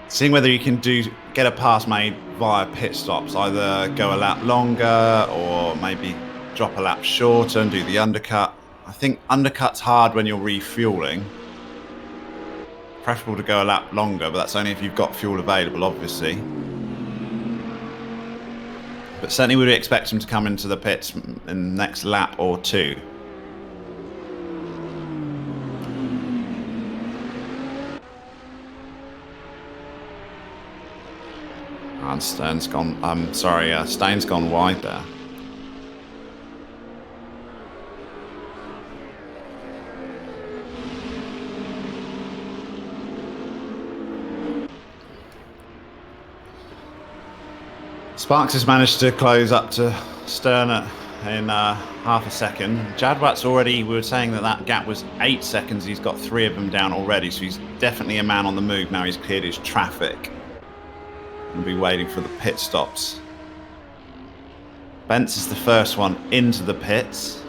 Seeing whether you can get a pass made via pit stops, either go a lap longer or maybe drop a lap shorter and do the undercut. I think undercut's hard when you're refueling. Preferable to go a lap longer, but that's only if you've got fuel available, obviously. But certainly we would expect him to come into the pits in the next lap or two. And Stain's gone wide there. Sparks has managed to close up to Stern in half a second. Jadwat's already, we were saying that gap was 8 seconds. He's got 3 of them down already, so he's definitely a man on the move now. He's cleared his traffic. We'll be waiting for the pit stops. Bence is the first one into the pits.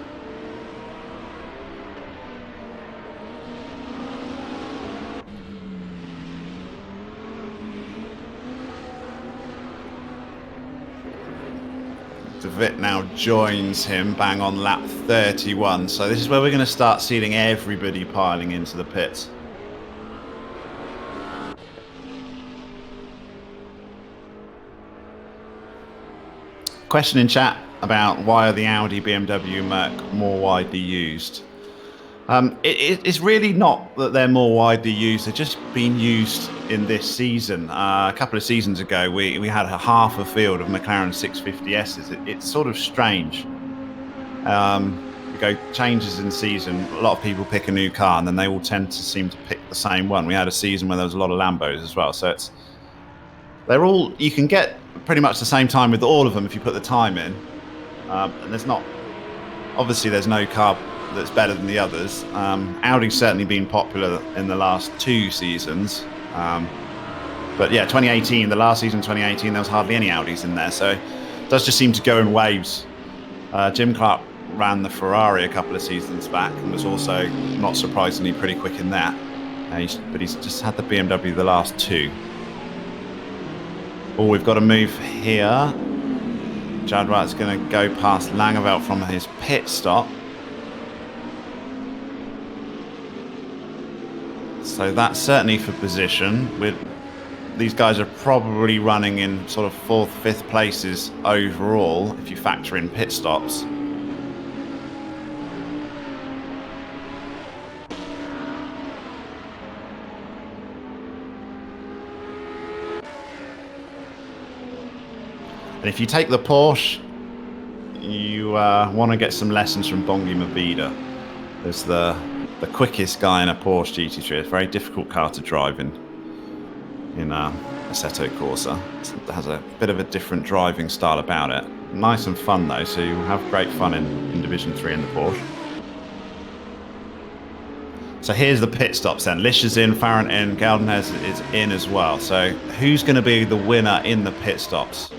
DeVitt now joins him bang on lap 31. So this is where we're going to start seeing everybody piling into the pits. Question in chat about why are the Audi, BMW, Merc more widely used? It's really not that they're more widely used. They're just being used in this season. A couple of seasons ago, we had half a field of McLaren 650Ss. It's sort of strange. We go changes in season. A lot of people pick a new car, and then they all tend to seem to pick the same one. We had a season where there was a lot of Lambos as well. So they're all, you can get pretty much the same time with all of them if you put the time in. And there's no car that's better than the others. Audi's certainly been popular in the last 2 seasons. But yeah, 2018, the last season 2018, there was hardly any Audis in there. So it does just seem to go in waves. Jim Clark ran the Ferrari a couple of seasons back and was also, not surprisingly, pretty quick in that. But he's just had the BMW the last 2. Oh, we've got to move here. Jadwat's going to go past Langeveld from his pit stop. So that's certainly for position. These guys are probably running in sort of 4th, 5th places overall if you factor in pit stops. And if you take the Porsche, you want to get some lessons from Bongi Mabida. There's the quickest guy in a Porsche GT3. It's a very difficult car to drive in Assetto Corsa. It has a bit of a different driving style about it. Nice and fun though, so you'll have great fun in Division 3 in the Porsche. So here's the pit stops then. Lisha's in, Farron in, Geldenhuis is in as well. So who's going to be the winner in the pit stops?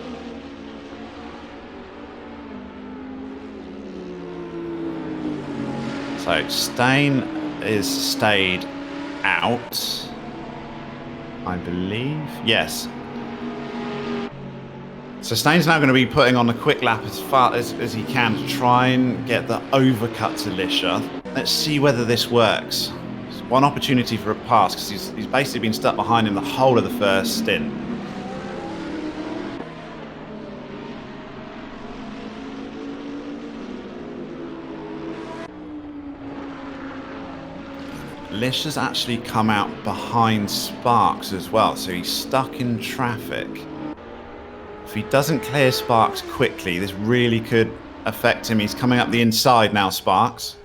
So Stain is stayed out, I believe. Yes. So Stain's now going to be putting on a quick lap as far as he can to try and get the overcut to Lisha. Let's see whether this works. It's one opportunity for a pass because he's basically been stuck behind him the whole of the first stint. Lisha's actually come out behind Sparks as well, so he's stuck in traffic. If he doesn't clear Sparks quickly, this really could affect him. He's coming up the inside now, Sparks.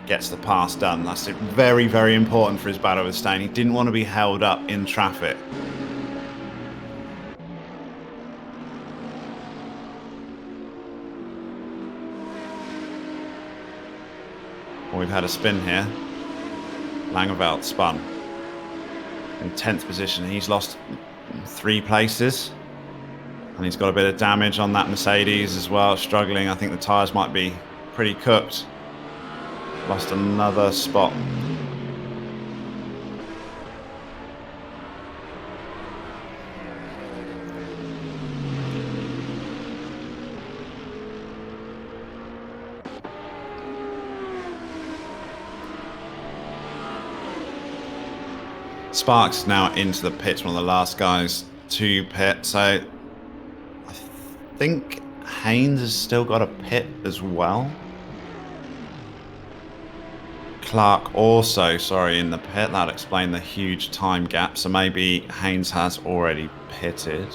Gets the pass done. That's very, very important for his battle with Stain. He didn't want to be held up in traffic. we've had a spin here. Langeveld spun in 10th position. He's lost 3 places. And he's got a bit of damage on that Mercedes as well, struggling. I think the tyres might be pretty cooked. Lost another spot. Sparks now into the pits, one of the last guys to pit. So I think Haynes has still got a pit as well. Clark also, sorry, in the pit. That'll explain the huge time gap. So maybe Haynes has already pitted.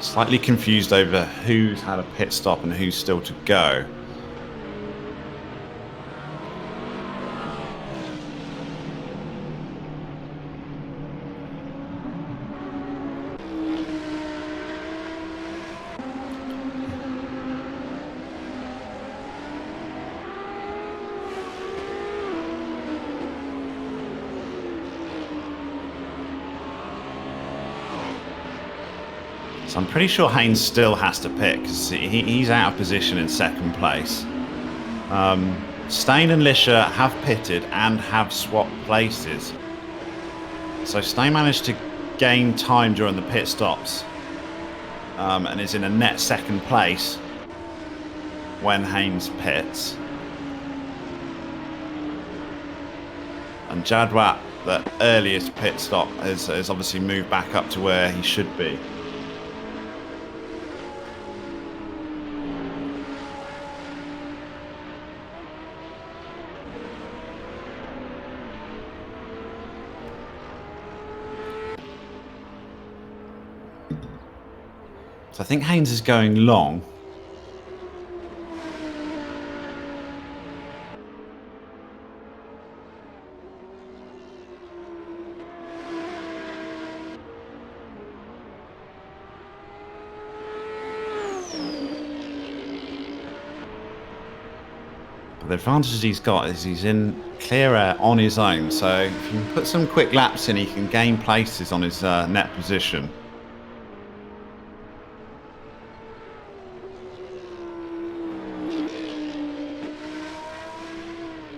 Slightly confused over who's had a pit stop and who's still to go. So I'm pretty sure Haynes still has to pit because he's out of position in 2nd place. Steyn and Lisher have pitted and have swapped places. So Steyn managed to gain time during the pit stops and is in a net 2nd place when Haynes pits. And Jadwat, the earliest pit stop, has obviously moved back up to where he should be. So I think Haynes is going long. But the advantage he's got is he's in clear air on his own. So if you can put some quick laps in, he can gain places on his net position.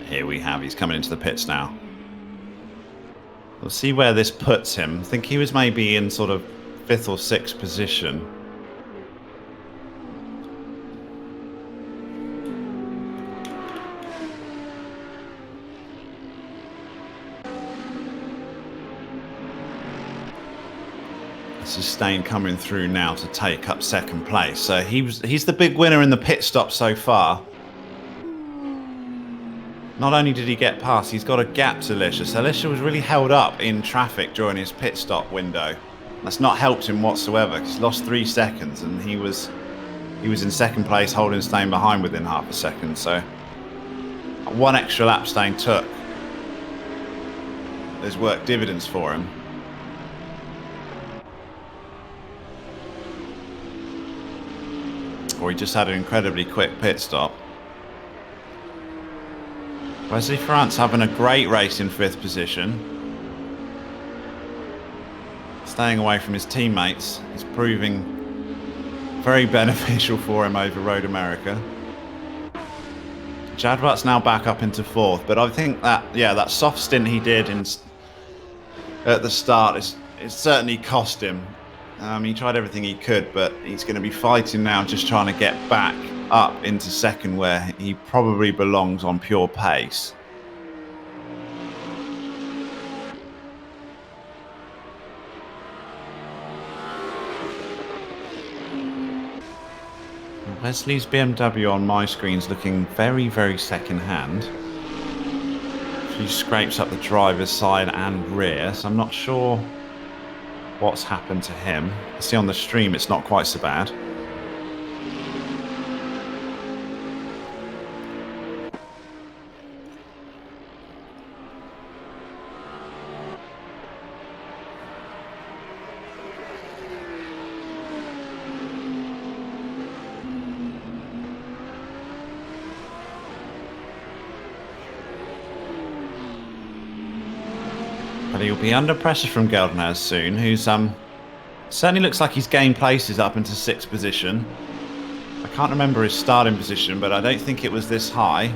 Here we have, he's coming into the pits now. We'll see where this puts him. I think he was maybe in sort of 5th or 6th position. This is Steyn coming through now to take up 2nd place. So he's the big winner in the pit stop so far. Not only did he get past, he's got a gap to Lisher. So Lisher was really held up in traffic during his pit stop window. That's not helped him whatsoever. He's lost 3 seconds and he was in 2nd place, holding Steyn behind within half a second. So 1 extra lap Steyn took has worked dividends for him. Or he just had an incredibly quick pit stop. Wesley France having a great race in 5th position. Staying away from his teammates is proving very beneficial for him over Road America. Jadwat's now back up into 4th, but I think that soft stint he did at the start it certainly cost him. He tried everything he could, but he's going to be fighting now, just trying to get back up into 2nd where he probably belongs on pure pace. Wesley's BMW on my screen is looking very, very second-hand. She scrapes up the driver's side and rear, so I'm not sure what's happened to him. I see on the stream it's not quite so bad. he'll be under pressure from Geldenhuis soon, who's certainly looks like he's gained places up into 6th position. I can't remember his starting position, but I don't think it was this high.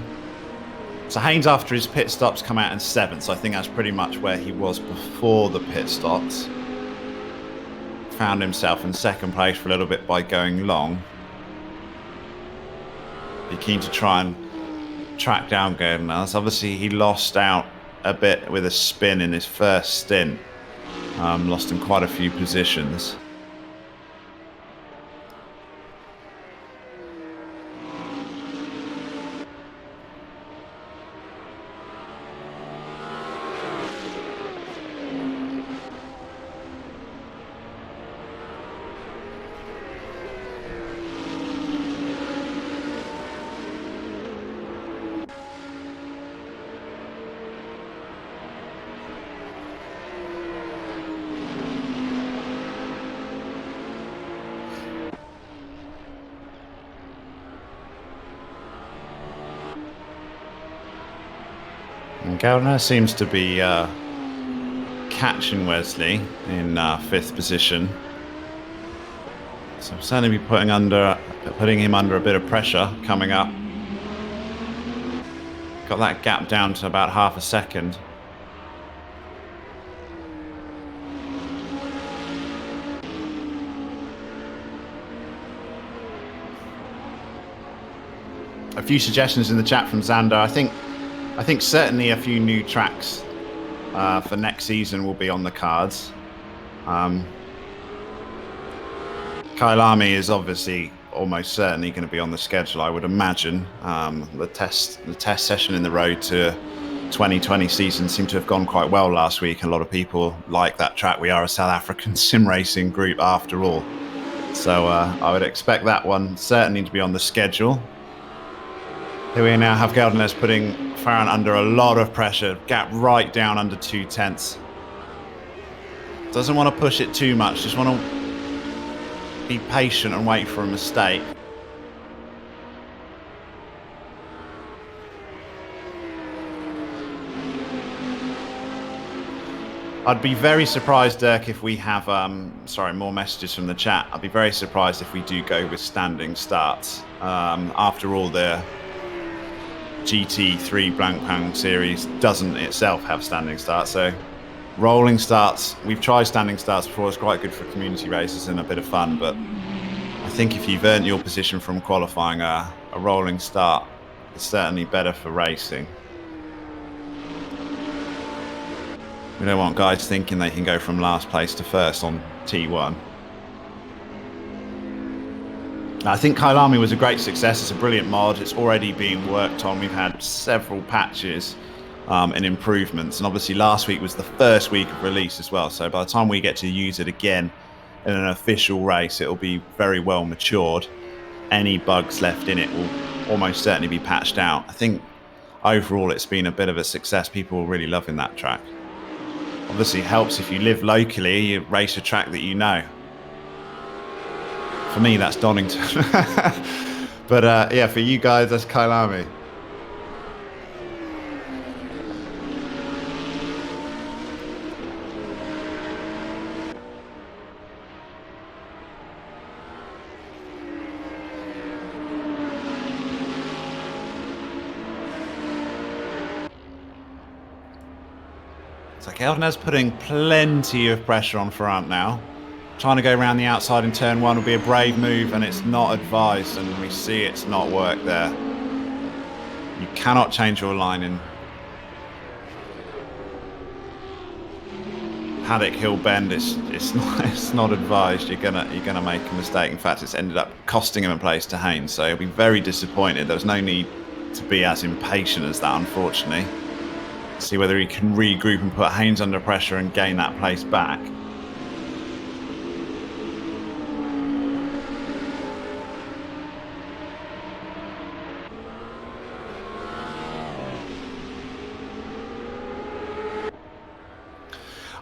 So Haynes, after his pit stops, come out in 7th, so I think that's pretty much where he was before the pit stops. Found himself in 2nd place for a little bit by going long. Be keen to try and track down Geldenhuis. Obviously, he lost out a bit with a spin in his first stint. Lost him quite a few positions. And Geldenhuis seems to be catching Wesley in 5th position. So I'm certainly be putting him under a bit of pressure coming up. Got that gap down to about half a second. A few suggestions in the chat from Xander. I think certainly a few new tracks for next season will be on the cards. Kailami is obviously almost certainly going to be on the schedule, I would imagine. The test session in the road to 2020 season seemed to have gone quite well last week. A lot of people like that track. We are a South African sim racing group after all. So I would expect that one certainly to be on the schedule. Here we now have Geldenhuis putting Farron under a lot of pressure. Gap right down under 2/10. Doesn't want to push it too much. Just want to be patient and wait for a mistake. I'd be very surprised, Dirk, if we have, more messages from the chat. I'd be very surprised if we do go with standing starts. After all, the GT3 Blancpain series doesn't itself have standing starts, so rolling starts, we've tried standing starts before. It's quite good for community races and a bit of fun, but I think if you've earned your position from qualifying, a rolling start is certainly better for racing. We don't want guys thinking they can go from last place to first on T1. I think Kailami was a great success. It's a brilliant mod. It's already being worked on. We've had several patches and improvements. And obviously last week was the first week of release as well. So by the time we get to use it again in an official race, it'll be very well matured. Any bugs left in it will almost certainly be patched out. I think overall it's been a bit of a success. People are really loving that track. Obviously it helps if you live locally, you race a track that you know. For me, that's Donington. But yeah, for you guys, that's Kailami. So Geldenhuis putting plenty of pressure on Ferrand now. Trying to go around the outside in turn 1 will be a brave move, and it's not advised, and we see it's not worked there. You cannot change your line in Paddock Hill Bend. It's not advised. You're gonna make a mistake. In fact, it's ended up costing him a place to Haynes, so he'll be very disappointed. There's no need to be as impatient as that, unfortunately. See whether he can regroup and put Haynes under pressure and gain that place back.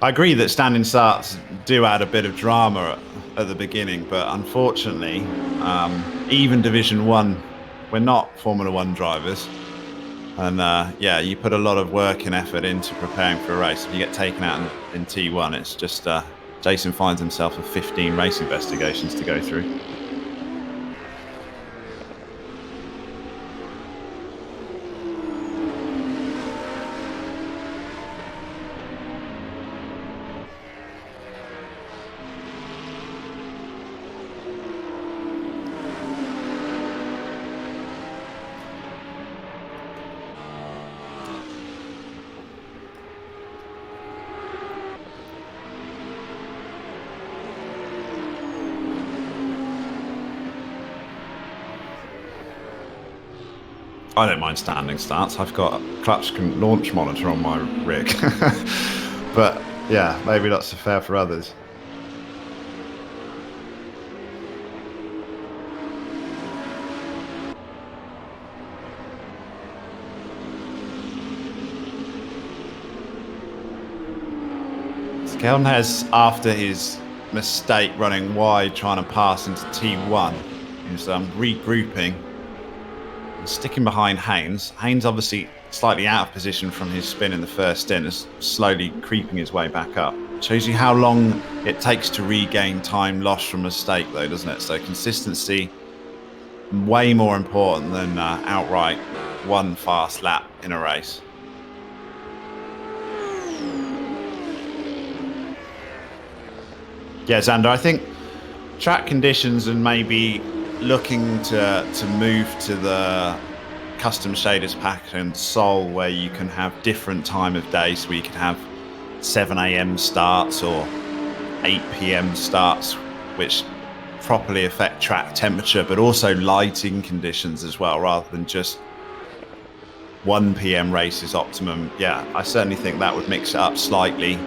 I agree that standing starts do add a bit of drama at the beginning, but unfortunately, even Division 1, we're not Formula 1 drivers. And yeah, you put a lot of work and effort into preparing for a race. If you get taken out in T1, it's just Jason finds himself with 15 race investigations to go through. I don't mind standing starts. I've got a clutch launch monitor on my rig. But yeah, maybe not so fair for others. Kelton has, after his mistake running wide, trying to pass into T1, is regrouping and sticking behind Haynes. Haynes obviously slightly out of position from his spin in the first stint, is slowly creeping his way back up. Shows you how long it takes to regain time lost from a mistake, though, doesn't it? So consistency, way more important than outright one fast lap in a race. Yeah, Xander, I think track conditions and maybe looking to move to the custom shaders pack and Sol, where you can have different time of day, so you can have 7 a.m. starts or 8 p.m. starts, which properly affect track temperature, but also lighting conditions as well, rather than just 1 p.m. race is optimum. Yeah, I certainly think that would mix it up slightly.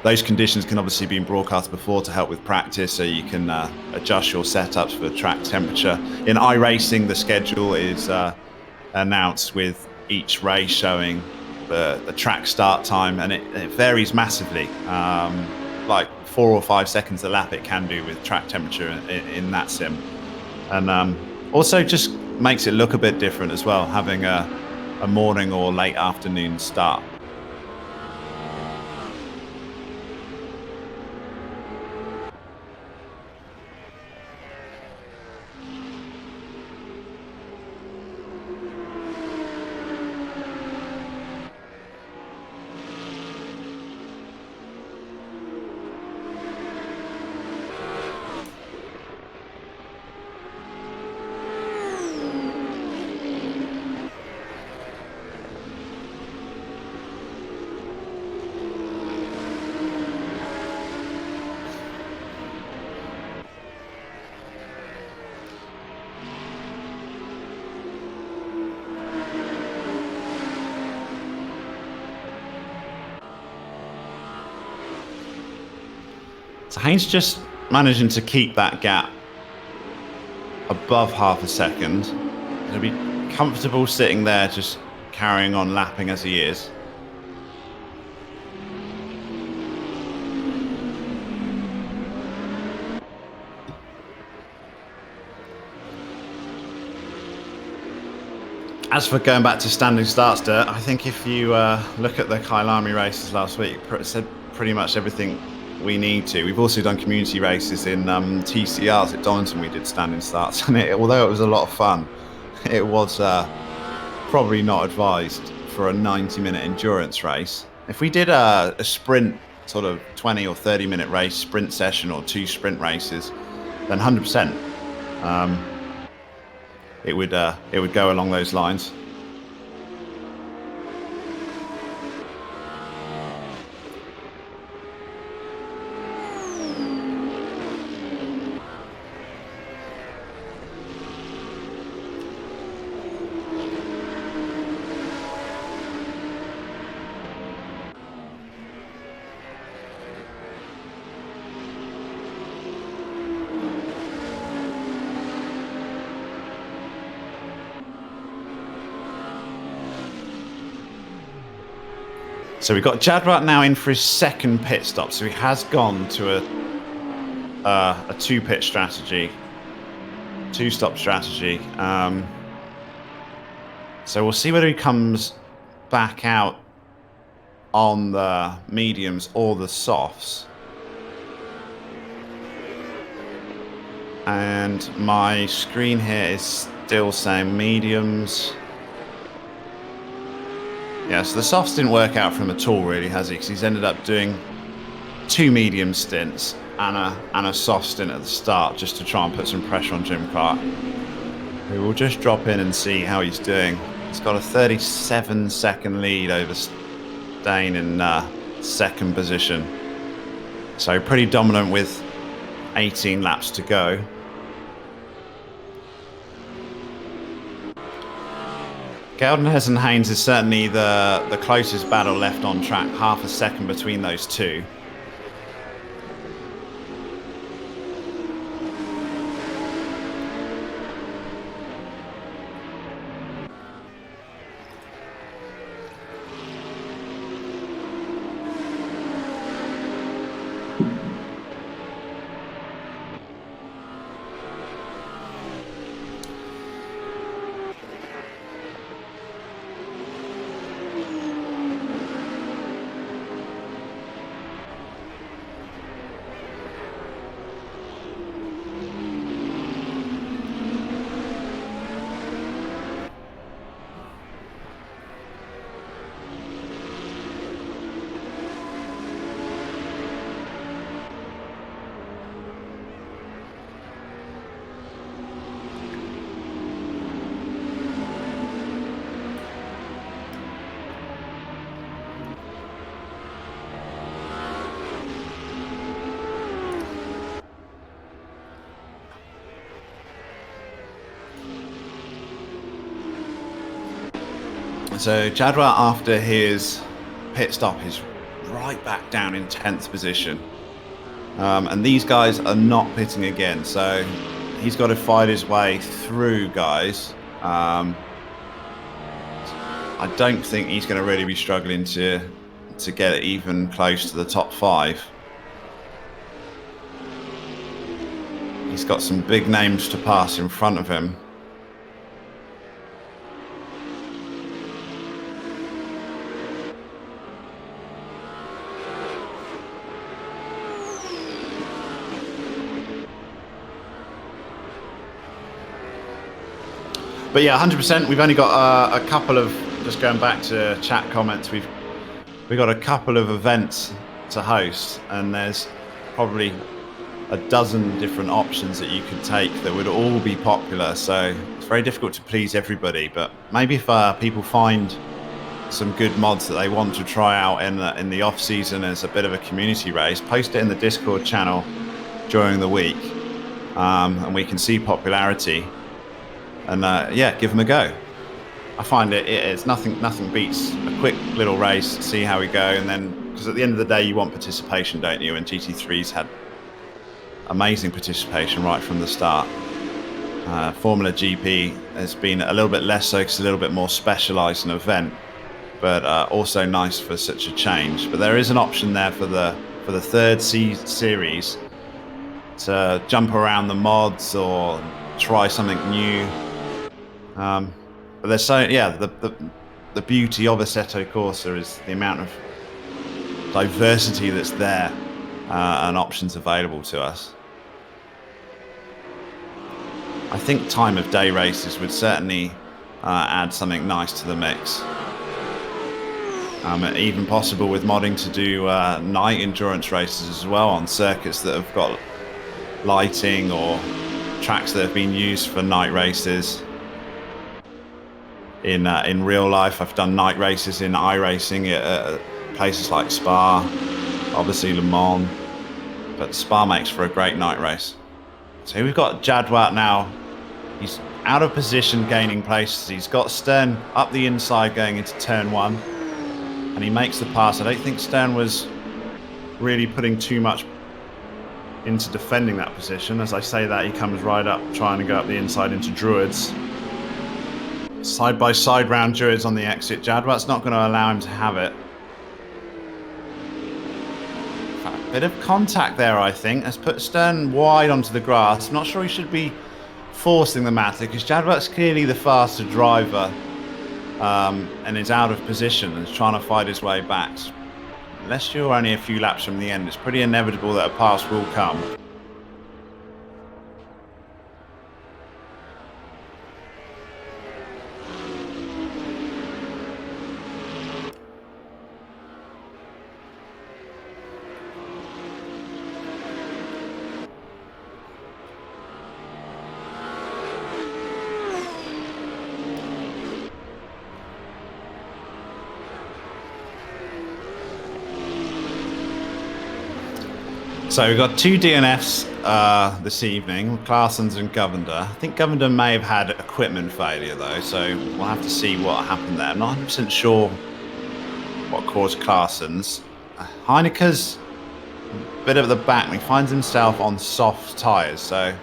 Those conditions can obviously be broadcast before to help with practice, so you can adjust your setups for track temperature. In iRacing, the schedule is announced with each race showing the track start time, and it varies massively. Like 4 or 5 seconds a lap it can do with track temperature in that sim. And also just makes it look a bit different as well, having a morning or late afternoon start. So Haynes just managing to keep that gap above half a second. He'll be comfortable sitting there, just carrying on lapping as he is. As for going back to standing starts, Dirt, I think if you look at the Kailami races last week, it said pretty much everything we need to. We've also done community races in TCRs at Donington. We did standing starts, and although it was a lot of fun, it was probably not advised for a 90-minute endurance race. If we did a sprint, sort of 20 or 30-minute race, sprint session, or 2 sprint races, then 100%. It would go along those lines. So we've got Jadrat now in for his second pit stop. So he has gone to a 2-pit strategy, 2-stop strategy. So we'll see whether he comes back out on the mediums or the softs. And my screen here is still saying mediums. Yeah, so the softs didn't work out for him at all, really, has he? Because he's ended up doing 2 medium stints and a soft stint at the start just to try and put some pressure on Jim Clark. We will just drop in and see how he's doing. He's got a 37-second lead over Stain in second position. So pretty dominant with 18 laps to go. Holden-Jones and Haynes is certainly the closest battle left on track, half a second between those two. So Jadwat, after his pit stop, is right back down in 10th position. And these guys are not pitting again, so he's got to fight his way through, guys. I don't think he's going to really be struggling to get even close to the top 5. He's got some big names to pass in front of him. But yeah, 100%. We've only got a couple of, just going back to chat comments, we've got a couple of events to host, and there's probably a dozen different options that you could take that would all be popular. So it's very difficult to please everybody. But maybe if people find some good mods that they want to try out in the off season as a bit of a community race, post it in the Discord channel during the week, and we can see popularity. And yeah, give them a go. I find it's nothing beats a quick little race, see how we go, and then, because at the end of the day you want participation, don't you? And GT3's had amazing participation right from the start. Formula GP has been a little bit less so, because it's a little bit more specialised an event, but also nice for such a change. But there is an option there for the third series to jump around the mods or try something new. But there's the beauty of Assetto Corsa is the amount of diversity that's there and options available to us. I think time of day races would certainly add something nice to the mix. Even possible with modding to do night endurance races as well on circuits that have got lighting or tracks that have been used for night races. In real life, I've done night races in iRacing at places like Spa, obviously Le Mans, but Spa makes for a great night race. So here we've got Jadwat now. He's out of position, gaining places. He's got Stern up the inside going into turn 1, and he makes the pass. I don't think Stern was really putting too much into defending that position. As I say that, he comes right up trying to go up the inside into Druids. Side by side round Druids on the exit. Jadwat's not going to allow him to have it. A bit of contact there, I think. Has put Stern wide onto the grass. I'm not sure he should be forcing the matter, because Jadwat's clearly the faster driver and is out of position and is trying to fight his way back. Unless you're only a few laps from the end, it's pretty inevitable that a pass will come. So we've got two DNFs this evening, Claessens and Govender. I think Govender may have had equipment failure though, so we'll have to see what happened there. I'm not 100% sure what caused Claessens. Heineke's a bit at the back and he finds himself on soft tyres, so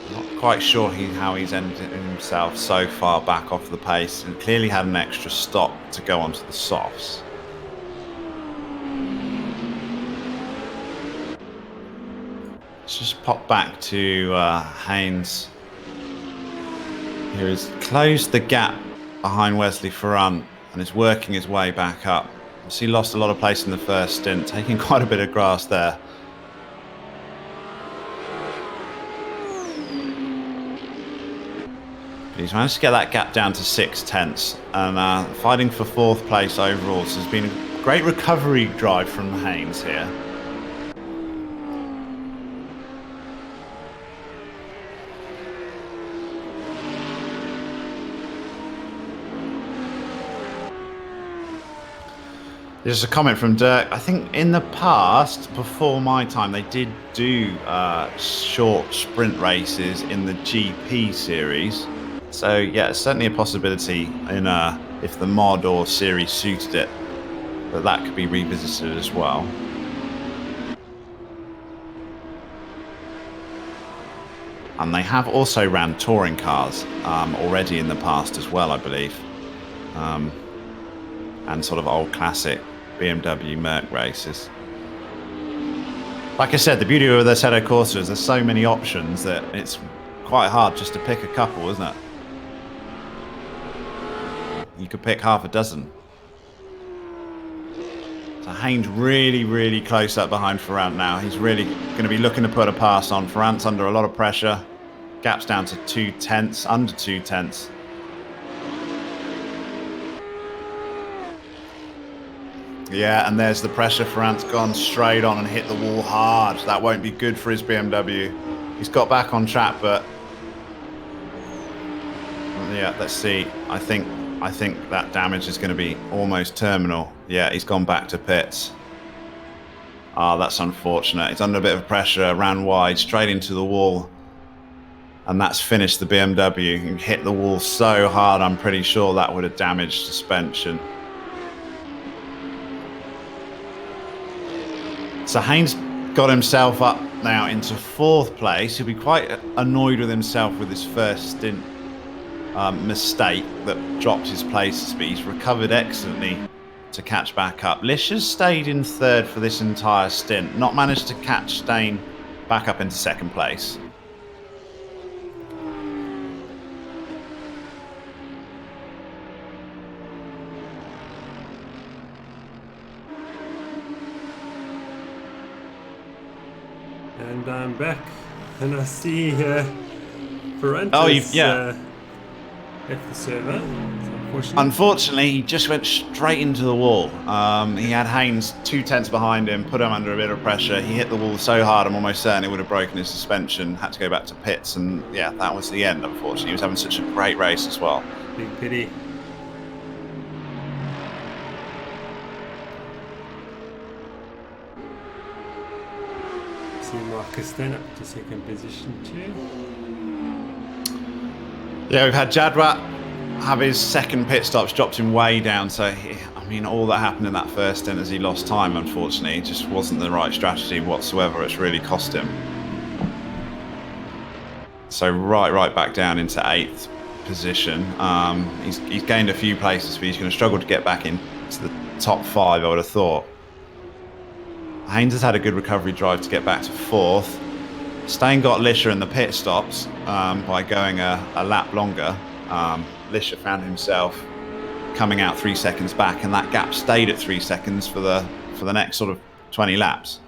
I'm not quite sure how he's ended himself so far back off the pace, and clearly had an extra stop to go onto the softs. Let's just pop back to Haynes, who has closed the gap behind Wesley Ferrand and is working his way back up. He lost a lot of place in the first stint, taking quite a bit of grass there. But he's managed to get that gap down to 6/10 and fighting for 4th place overall. So there's been a great recovery drive from Haynes here. There's a comment from Dirk. I think in the past, before my time, they did do short sprint races in the GP series. So yeah, it's certainly a possibility in if the mod or series suited it, that could be revisited as well. And they have also ran touring cars already in the past as well, I believe. And sort of old classic BMW Merc races. Like I said, the beauty of the Assetto Corsa is there's so many options that it's quite hard just to pick a couple, isn't it? You could pick half a dozen. So Haynes really close up behind Ferrand now. He's really going to be looking to put a pass on. Ferrand's under a lot of pressure. Gap's down to 2/10, under 2/10. Yeah, and there's the pressure. Ferrand's gone straight on and hit the wall hard. That won't be good for his BMW. He's got back on track, but yeah, let's see. I think that damage is going to be almost terminal. Yeah, he's gone back to pits. Ah, that's unfortunate. He's under a bit of pressure, ran wide, straight into the wall. And that's finished the BMW. He hit the wall so hard, I'm pretty sure that would have damaged suspension. So Haynes got himself up now into 4th place. He'll be quite annoyed with himself with his first stint mistake that dropped his places, but he's recovered excellently to catch back up. Lish has stayed in 3rd for this entire stint, not managed to catch Steyn back up into 2nd place. And I'm back, and I see Ferrand left the server. Unfortunately, he just went straight into the wall. He had Haynes 2/10 behind him, put him under a bit of pressure. He hit the wall so hard, I'm almost certain it would have broken his suspension. Had to go back to pits, and yeah, that was the end, unfortunately. He was having such a great race as well. Big pity. See Marcus then up to 2nd position too. Yeah, we've had Jadwat have his 2nd pit stops, dropped him way down. So, I mean, all that happened in that first stint as he lost time, unfortunately. It just wasn't the right strategy whatsoever. It's really cost him. So right back down into 8th position. He's gained a few places, but he's going to struggle to get back into the top 5, I would have thought. Haynes has had a good recovery drive to get back to 4th. Steyn got Lisher in the pit stops by going a lap longer. Lisha found himself coming out 3 seconds back, and that gap stayed at 3 seconds for the next sort of 20 laps.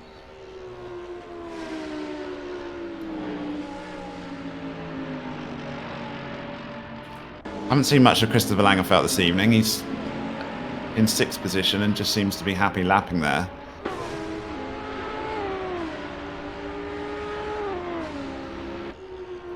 I haven't seen much of Christopher Langenfeld this evening. He's in 6th position and just seems to be happy lapping there.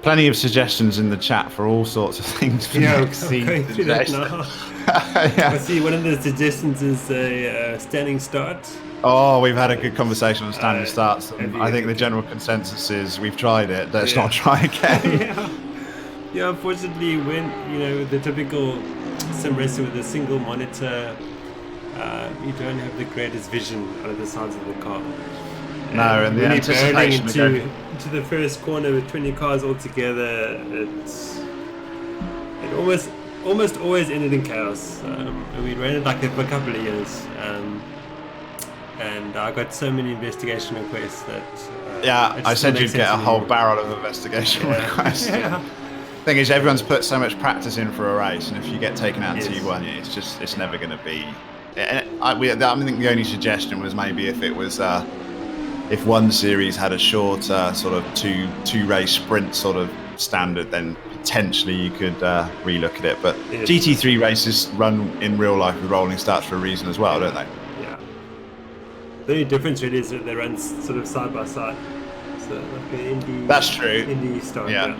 Plenty of suggestions in the chat for all sorts of things for next season. I see one of the suggestions is a standing start. Oh, we've had a good conversation on standing starts. I think the general consensus is we've tried it. Let's not try again. Yeah, unfortunately, when the typical sim racer with a single monitor, you don't have the greatest vision out of the sides of the car. No, and the anticipation into the first corner with 20 cars all together, it almost always ended in chaos. And we ran it like that for a couple of years, and I got so many investigation requests that I said you'd get a whole barrel of investigation requests. Thing is, everyone's put so much practice in for a race, and if you get taken out in T1, it's never going to be. I think the only suggestion was maybe if it was if one series had a shorter sort of two race sprint sort of standard, then potentially you could relook at it. But GT3 races run in real life with rolling starts for a reason as well, don't they? Yeah. The only difference really is that they run sort of side by side. So like an Indy. That's true. Indy start. Yeah.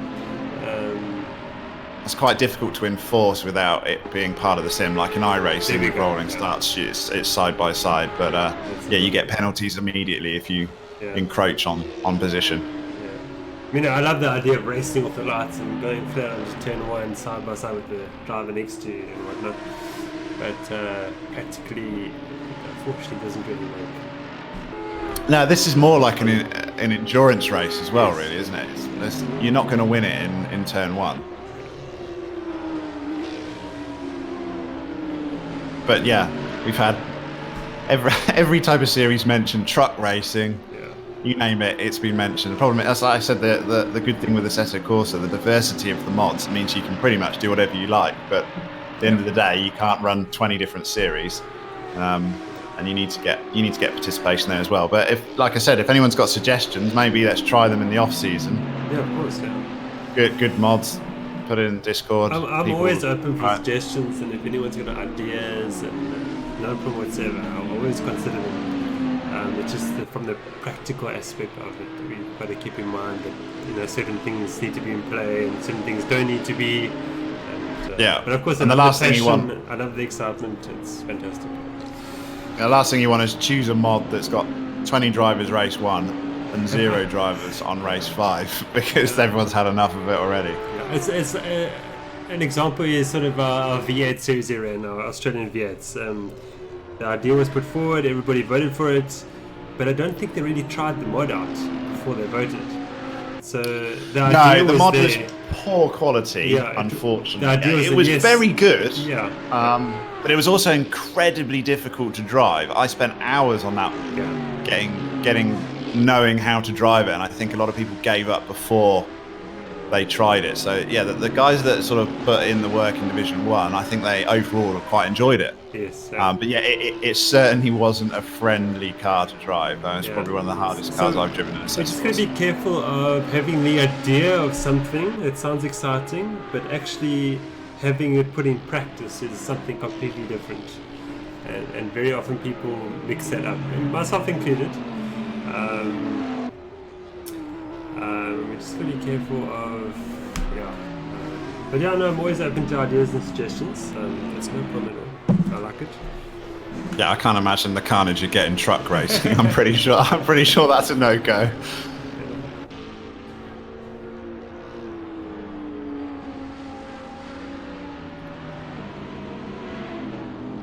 It's quite difficult to enforce without it being part of the sim. Like in iRacing with rolling starts, it's side by side, but you get penalties immediately if you encroach on position. I love the idea of racing off the lights and going flat onto turn 1 side by side with the driver next to you and whatnot, but practically, unfortunately, doesn't really work. No, this is more like an endurance race as well, really, isn't it? You're not going to win it in turn 1. But yeah, we've had every type of series mentioned. Truck racing, you name it, it's been mentioned. The problem is, as I said, the good thing with Assetto Corsa, the diversity of the mods means you can pretty much do whatever you like. But at the end of the day, you can't run 20 different series, and you need to get participation there as well. But like I said, if anyone's got suggestions, maybe let's try them in the off season. Yeah, of course. Yeah. Good mods. Put it in Discord. I'm always open for suggestions, and if anyone's got ideas, and no problem whatsoever, I'll always consider them. It's just from the practical aspect of it, we've got to keep in mind that certain things need to be in play and certain things don't need to be. And, but of course, and the last thing you want, I love the excitement. It's fantastic. The last thing you want is choose a mod that's got 20 drivers race 1 and 0 drivers on race 5 because everyone's had enough of it already. It's an example is sort of our V8 Series 0 and our Australian V8s. The idea was put forward, everybody voted for it, but I don't think they really tried the mod out before they voted. So the idea the mod was poor quality, unfortunately. It was very good, but it was also incredibly difficult to drive. I spent hours on that, knowing how to drive it, and I think a lot of people gave up before they tried it. So the guys that sort of put in the work in Division 1, I think they overall quite enjoyed it. Yes. But it certainly wasn't a friendly car to drive. It's probably one of the hardest cars I've driven in a We're just going to be careful of having the idea of something that sounds exciting, but actually having it put in practice is something completely different. And very often people mix that up, and myself included. We're just going to be careful of, but I'm always open to ideas and suggestions. That's no problem at all. I like it. Yeah, I can't imagine the carnage you get in truck racing. I'm pretty sure that's a no-go.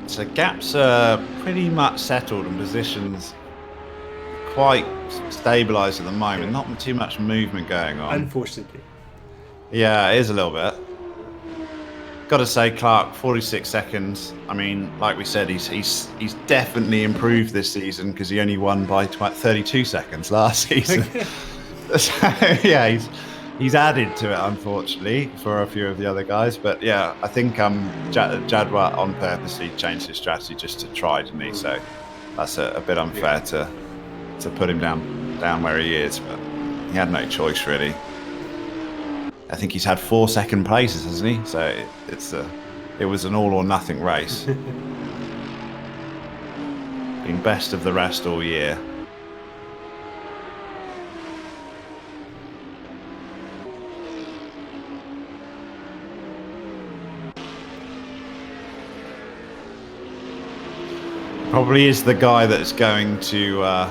So gaps are pretty much settled and positions quite stabilised at the moment. Not too much movement going on. Unfortunately. Yeah, it is a little bit. Got to say, Clark, 46 seconds. I mean, like we said, he's definitely improved this season because he only won by 32 seconds last season. So, yeah, He's added to it, unfortunately, for a few of the other guys. But yeah, I think Jadwa on purposely changed his strategy just to try, didn't he? So that's a bit unfair to put him down where he is. But he had no choice, really. I think he's had 4 second places, hasn't he? So it was an all or nothing race. Been best of the rest all year. Probably is the guy that's going to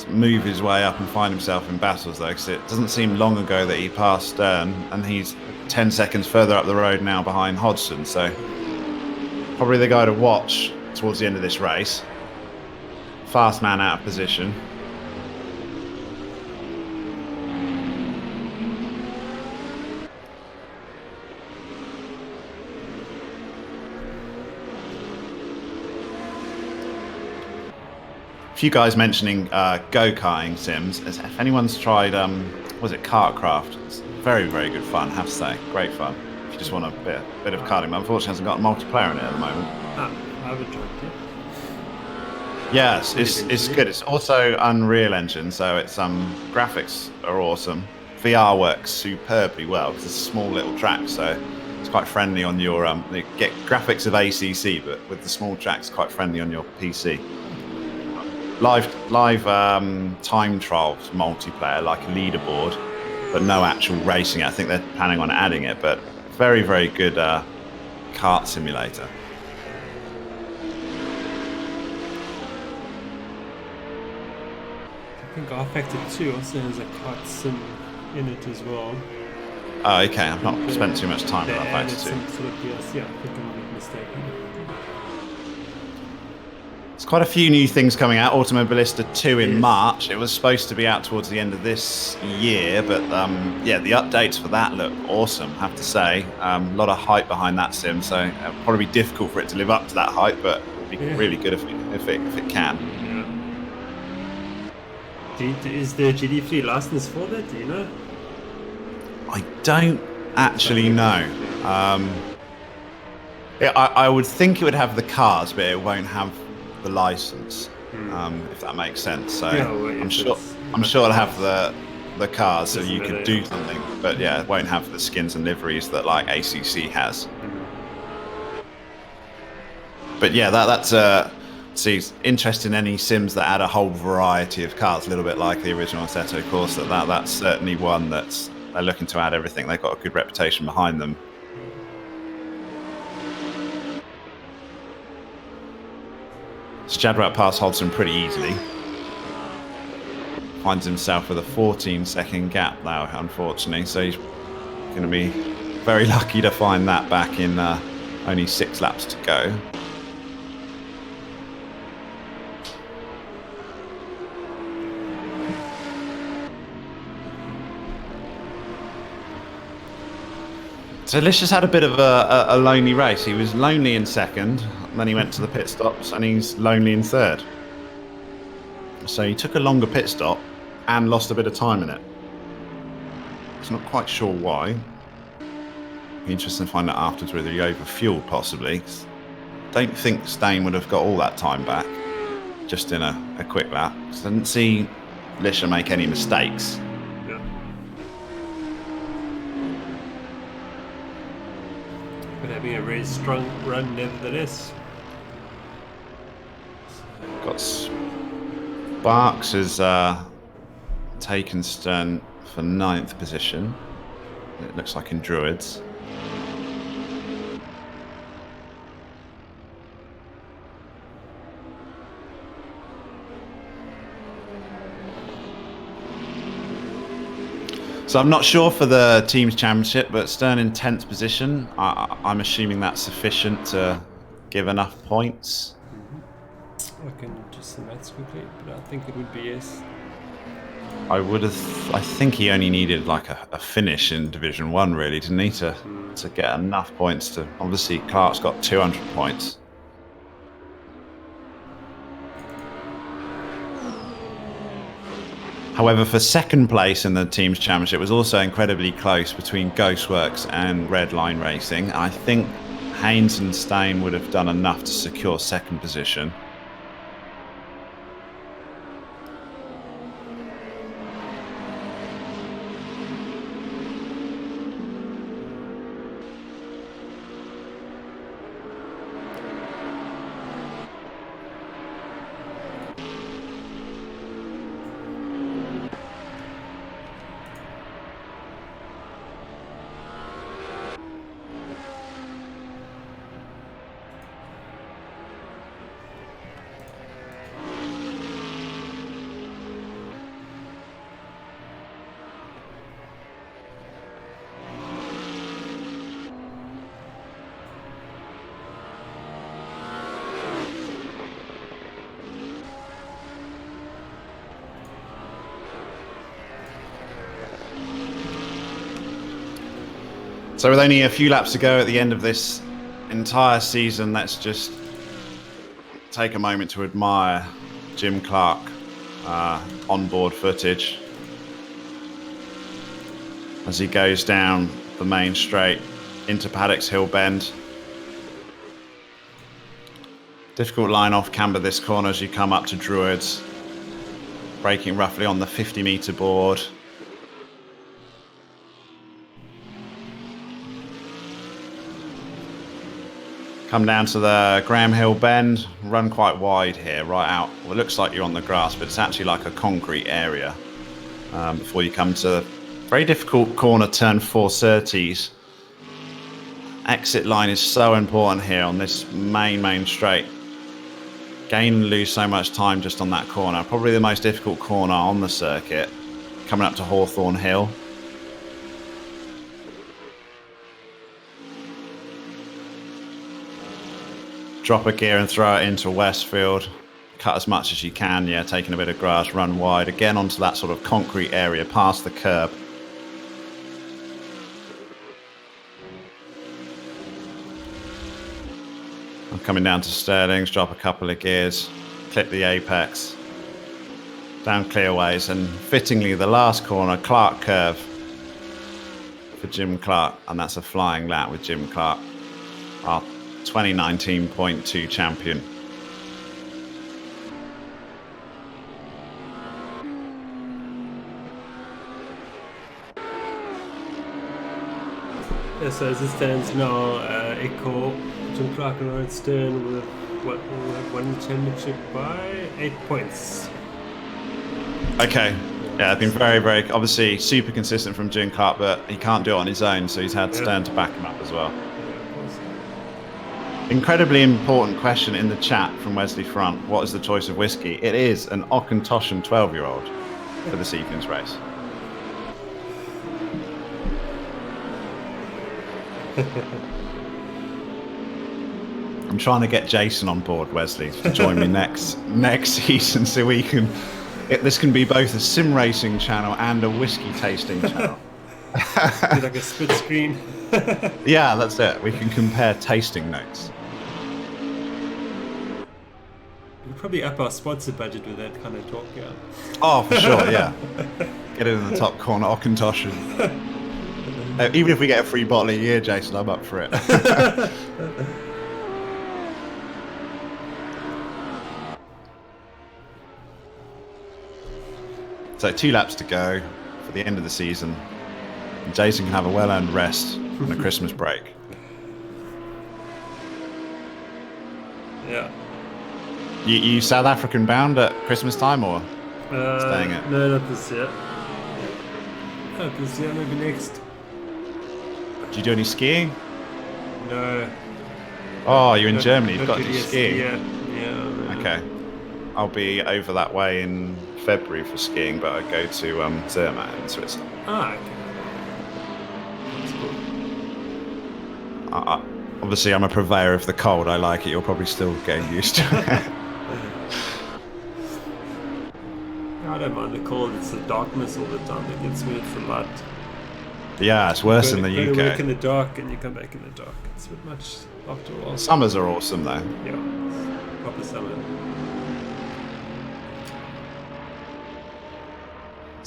move his way up and find himself in battles, though, because it doesn't seem long ago that he passed Stern, and he's 10 seconds further up the road now behind Hodgson. So probably the guy to watch towards the end of this race. Fast man out of position. A few guys mentioning go-karting sims. If anyone's tried, was it Kartcraft? It's very, very good fun, I have to say. Great fun. If you just want a bit of karting, but unfortunately hasn't got multiplayer in it at the moment. I haven't tried it. Yes, it's good. It's also Unreal Engine, so it's graphics are awesome. VR works superbly well because it's a small little track, so it's quite friendly on your you get graphics of ACC, but with the small tracks, quite friendly on your PC. Live time trials multiplayer, like a leaderboard, but no actual racing. I think they're planning on adding it, but very, very good kart simulator. I think R-Factor 2 also has a kart sim in it as well. Oh, okay. I've not spent too much time with R-Factor 2. Some sort of DLC, I think I'm not mistaken. There's quite a few new things coming out. Automobilista 2 in March. It was supposed to be out towards the end of this year, but yeah, the updates for that look awesome, I have to say. A lot of hype behind that sim, so it'll probably be difficult for it to live up to that hype, but it'll be really good if it can. Is the GD3 license for that? Do you know? I don't actually know. I would think it would have the cars, but it won't have the license, if that makes sense. So I'm sure it'll have the cars, so you could do something. But yeah, it won't have the skins and liveries that like ACC has. But yeah, that's interesting. Any sims that add a whole variety of cars, a little bit like the original Assetto Corsa. That's certainly one they're looking to add everything. They've got a good reputation behind them. Stradrat passed Hodgson pretty easily. Finds himself with a 14-second gap now, unfortunately. So he's going to be very lucky to find that back in only 6 laps to go. So Licious had a bit of a lonely race. He was lonely in second, then he went to the pit stops, and he's lonely in third. So he took a longer pit stop and lost a bit of time in it. He's not quite sure why. Be interesting to find out afterwards whether he overfueled, possibly. Don't think Stain would have got all that time back, just in a quick lap. So I didn't see Lisha make any mistakes. But having a very strong run nevertheless. Got Sparks has taken Stern for 9th position. It looks like in Druids. So I'm not sure for the team's championship, but Stern in 10th position. I'm assuming that's sufficient to give enough points. I can just the maths quickly, but I think it would be yes. I think he only needed like a finish in Division 1, really, didn't he, to get enough points to... Obviously, Clark's got 200 points. However, for second place in the team's championship, it was also incredibly close between Ghostworks and Red Line Racing. I think Haynes and Stain would have done enough to secure second position. So with only a few laps to go at the end of this entire season, let's just take a moment to admire Jim Clark onboard footage as he goes down the main straight into Paddock's Hill Bend. Difficult line off camber this corner as you come up to Druids, braking roughly on the 50-meter board. Come down to the Graham Hill Bend, run quite wide here, right out. Well, it looks like you're on the grass, but it's actually like a concrete area before you come to very difficult corner, turn 430s. Exit line is so important here on this main straight. Gain and lose so much time just on that corner. Probably the most difficult corner on the circuit, coming up to Hawthorne Hill. Drop a gear and throw it into Westfield. Cut as much as you can, yeah, taking a bit of grass, run wide. Again onto that sort of concrete area, past the curb. I'm coming down to Sterling's, drop a couple of gears, clip the apex, down clearways, and fittingly the last corner, Clark curve for Jim Clark, and that's a flying lap with Jim Clark, our 2019.2 champion. Yeah, so as it stands now, Echo, Jim Clark and Ryan Stern with won the championship by 8 points. Okay. Yeah, it's been very, obviously super consistent from Jim Clark, but he can't do it on his own, so he's had Stern to back him up as well. Incredibly important question in the chat from Wesley Front. What is the choice of whiskey? It is an Auchentoshan 12-year-old for this evening's race. I'm trying to get Jason on board, Wesley, to join me next season, so we can. This can be both a sim racing channel and a whiskey tasting channel. Be like a split screen. Yeah, that's it. We can compare tasting notes. We'll probably up our sponsor budget with that kind of talk, yeah. Oh, for sure, yeah. Get it in the top corner, Auchentoshan. Even if we get a free bottle a year, Jason, I'm up for it. So 2 laps to go for the end of the season. And Jason can have a well-earned rest and a Christmas break. Yeah. You South African bound at Christmas time or staying at? No, not this year. Not this year, maybe next. Do you do any skiing? No. Oh, you're in Germany. You've got to do skiing. Yeah. Okay. I'll be over that way in February for skiing, but I go to Zermatt in Switzerland. Ah, okay. That's cool. Obviously, I'm a purveyor of the cold. I like it. You're probably still getting used to it. I don't mind the cold. It's the darkness all the time that gets me. It's the light. Yeah, it's worse in the You UK. go to work in the dark and you come back in the dark. It's a bit much after a while. Summers are awesome, though. Yeah, proper summer.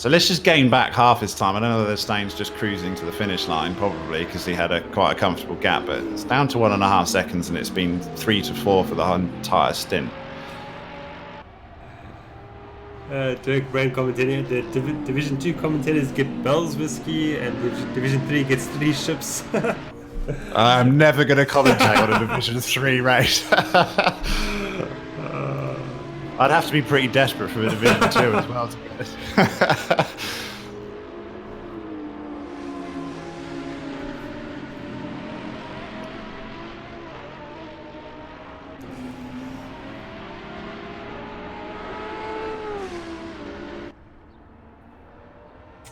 So let's just gain back half his time. I don't know whether Staines just cruising to the finish line, probably, because he had quite a comfortable gap, but it's down to 1.5 seconds, and it's been 3 to 4 for the entire stint. Dirk Brand commentating, the Division 2 commentators get Bell's whiskey, and Division 3 gets 3 ships. I'm never going to commentate on a Division 3 race. I'd have to be pretty desperate for a Division 2 as well, to be honest.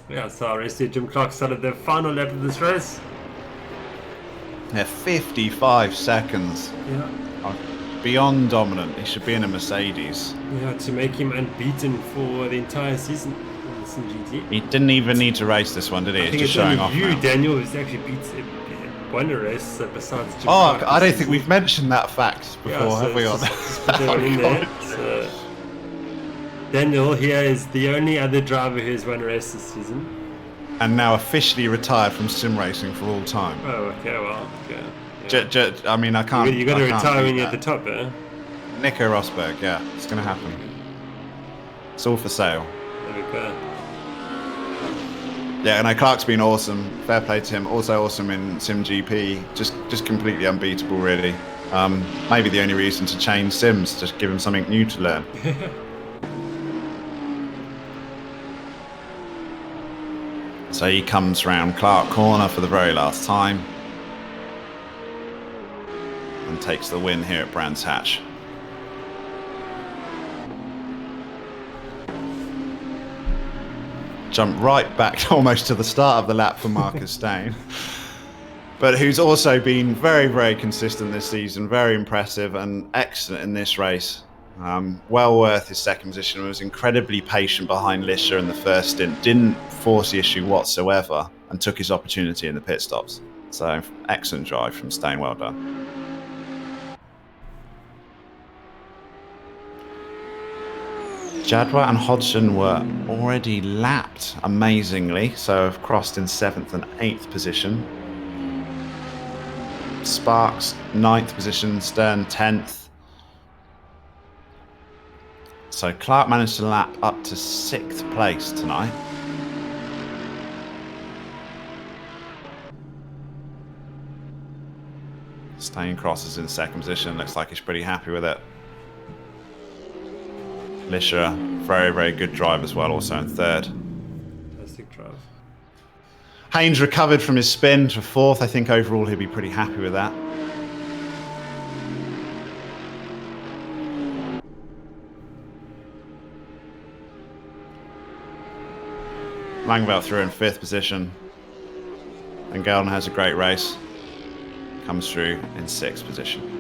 Yeah, so our race Jim Clark started the final lap of this race. Yeah, 55 seconds. Yeah. Beyond dominant. He should be in a Mercedes. Yeah, to make him unbeaten for the entire season in the simGT. He didn't even need to race this one, did he? I think Just it's showing only off you, now. Daniel, who's actually won a race besides Jim Clark. I don't think we've mentioned that fact before, have we? Just put that one in there. So, Daniel here is the only other driver who's won a race this season. And now officially retired from sim racing for all time. Oh, okay, well, yeah. I mean, I can't. You got to retire when you're at the top, eh? Nico Rosberg, yeah, it's going to happen. It's all for sale. There we go. Yeah, no, Clark's been awesome. Fair play to him. Also awesome in simGP. Just completely unbeatable, really. Maybe the only reason to change sims, just give him something new to learn. So he comes round Clark corner for the very last time and takes the win here at Brands Hatch. Jump right back almost to the start of the lap for Marcus Stain, but who's also been very, very consistent this season, very impressive and excellent in this race. Well worth his second position. Was incredibly patient behind Lisher in the first stint, didn't force the issue whatsoever, and took his opportunity in the pit stops. So excellent drive from Stain, well done. Jadwa and Hodgson were already lapped amazingly, so have crossed in 7th and 8th position. Sparks 9th position, Stern 10th. So Clark managed to lap up to 6th place tonight. Stain crosses in 2nd position, looks like he's pretty happy with it. Lisher, very, very good drive as well, also in 3rd. Fantastic drive. Haynes recovered from his spin to 4th. I think overall he'll be pretty happy with that. Langveld through in 5th position. And Gelden has a great race. Comes through in 6th position.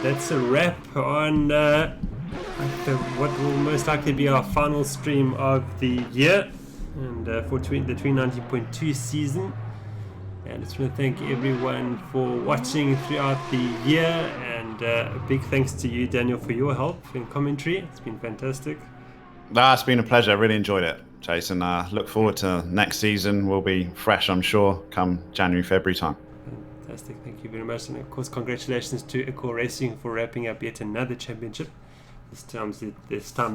That's a wrap on what will most likely be our final stream of the year, and for the 2019.2 season. And I just want to thank everyone for watching throughout the year, and a big thanks to you, Daniel, for your help in commentary. It's been fantastic. It's been a pleasure. I really enjoyed it, Jason. Look forward to next season. We'll be fresh, I'm sure, come January, February time. Fantastic, thank you very much, and of course congratulations to Echo Racing for wrapping up yet another championship. This time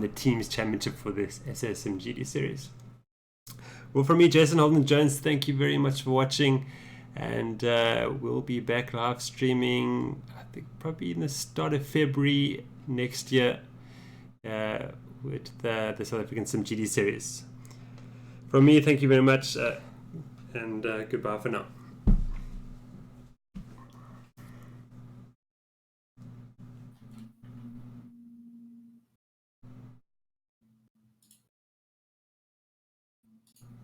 the team's championship for this SSMGT series. Well, from me, Jason Holden-Jones, thank you very much for watching, and we'll be back live streaming, I think probably in the start of February next year with the South African simGT series. From me, thank you very much, and goodbye for now.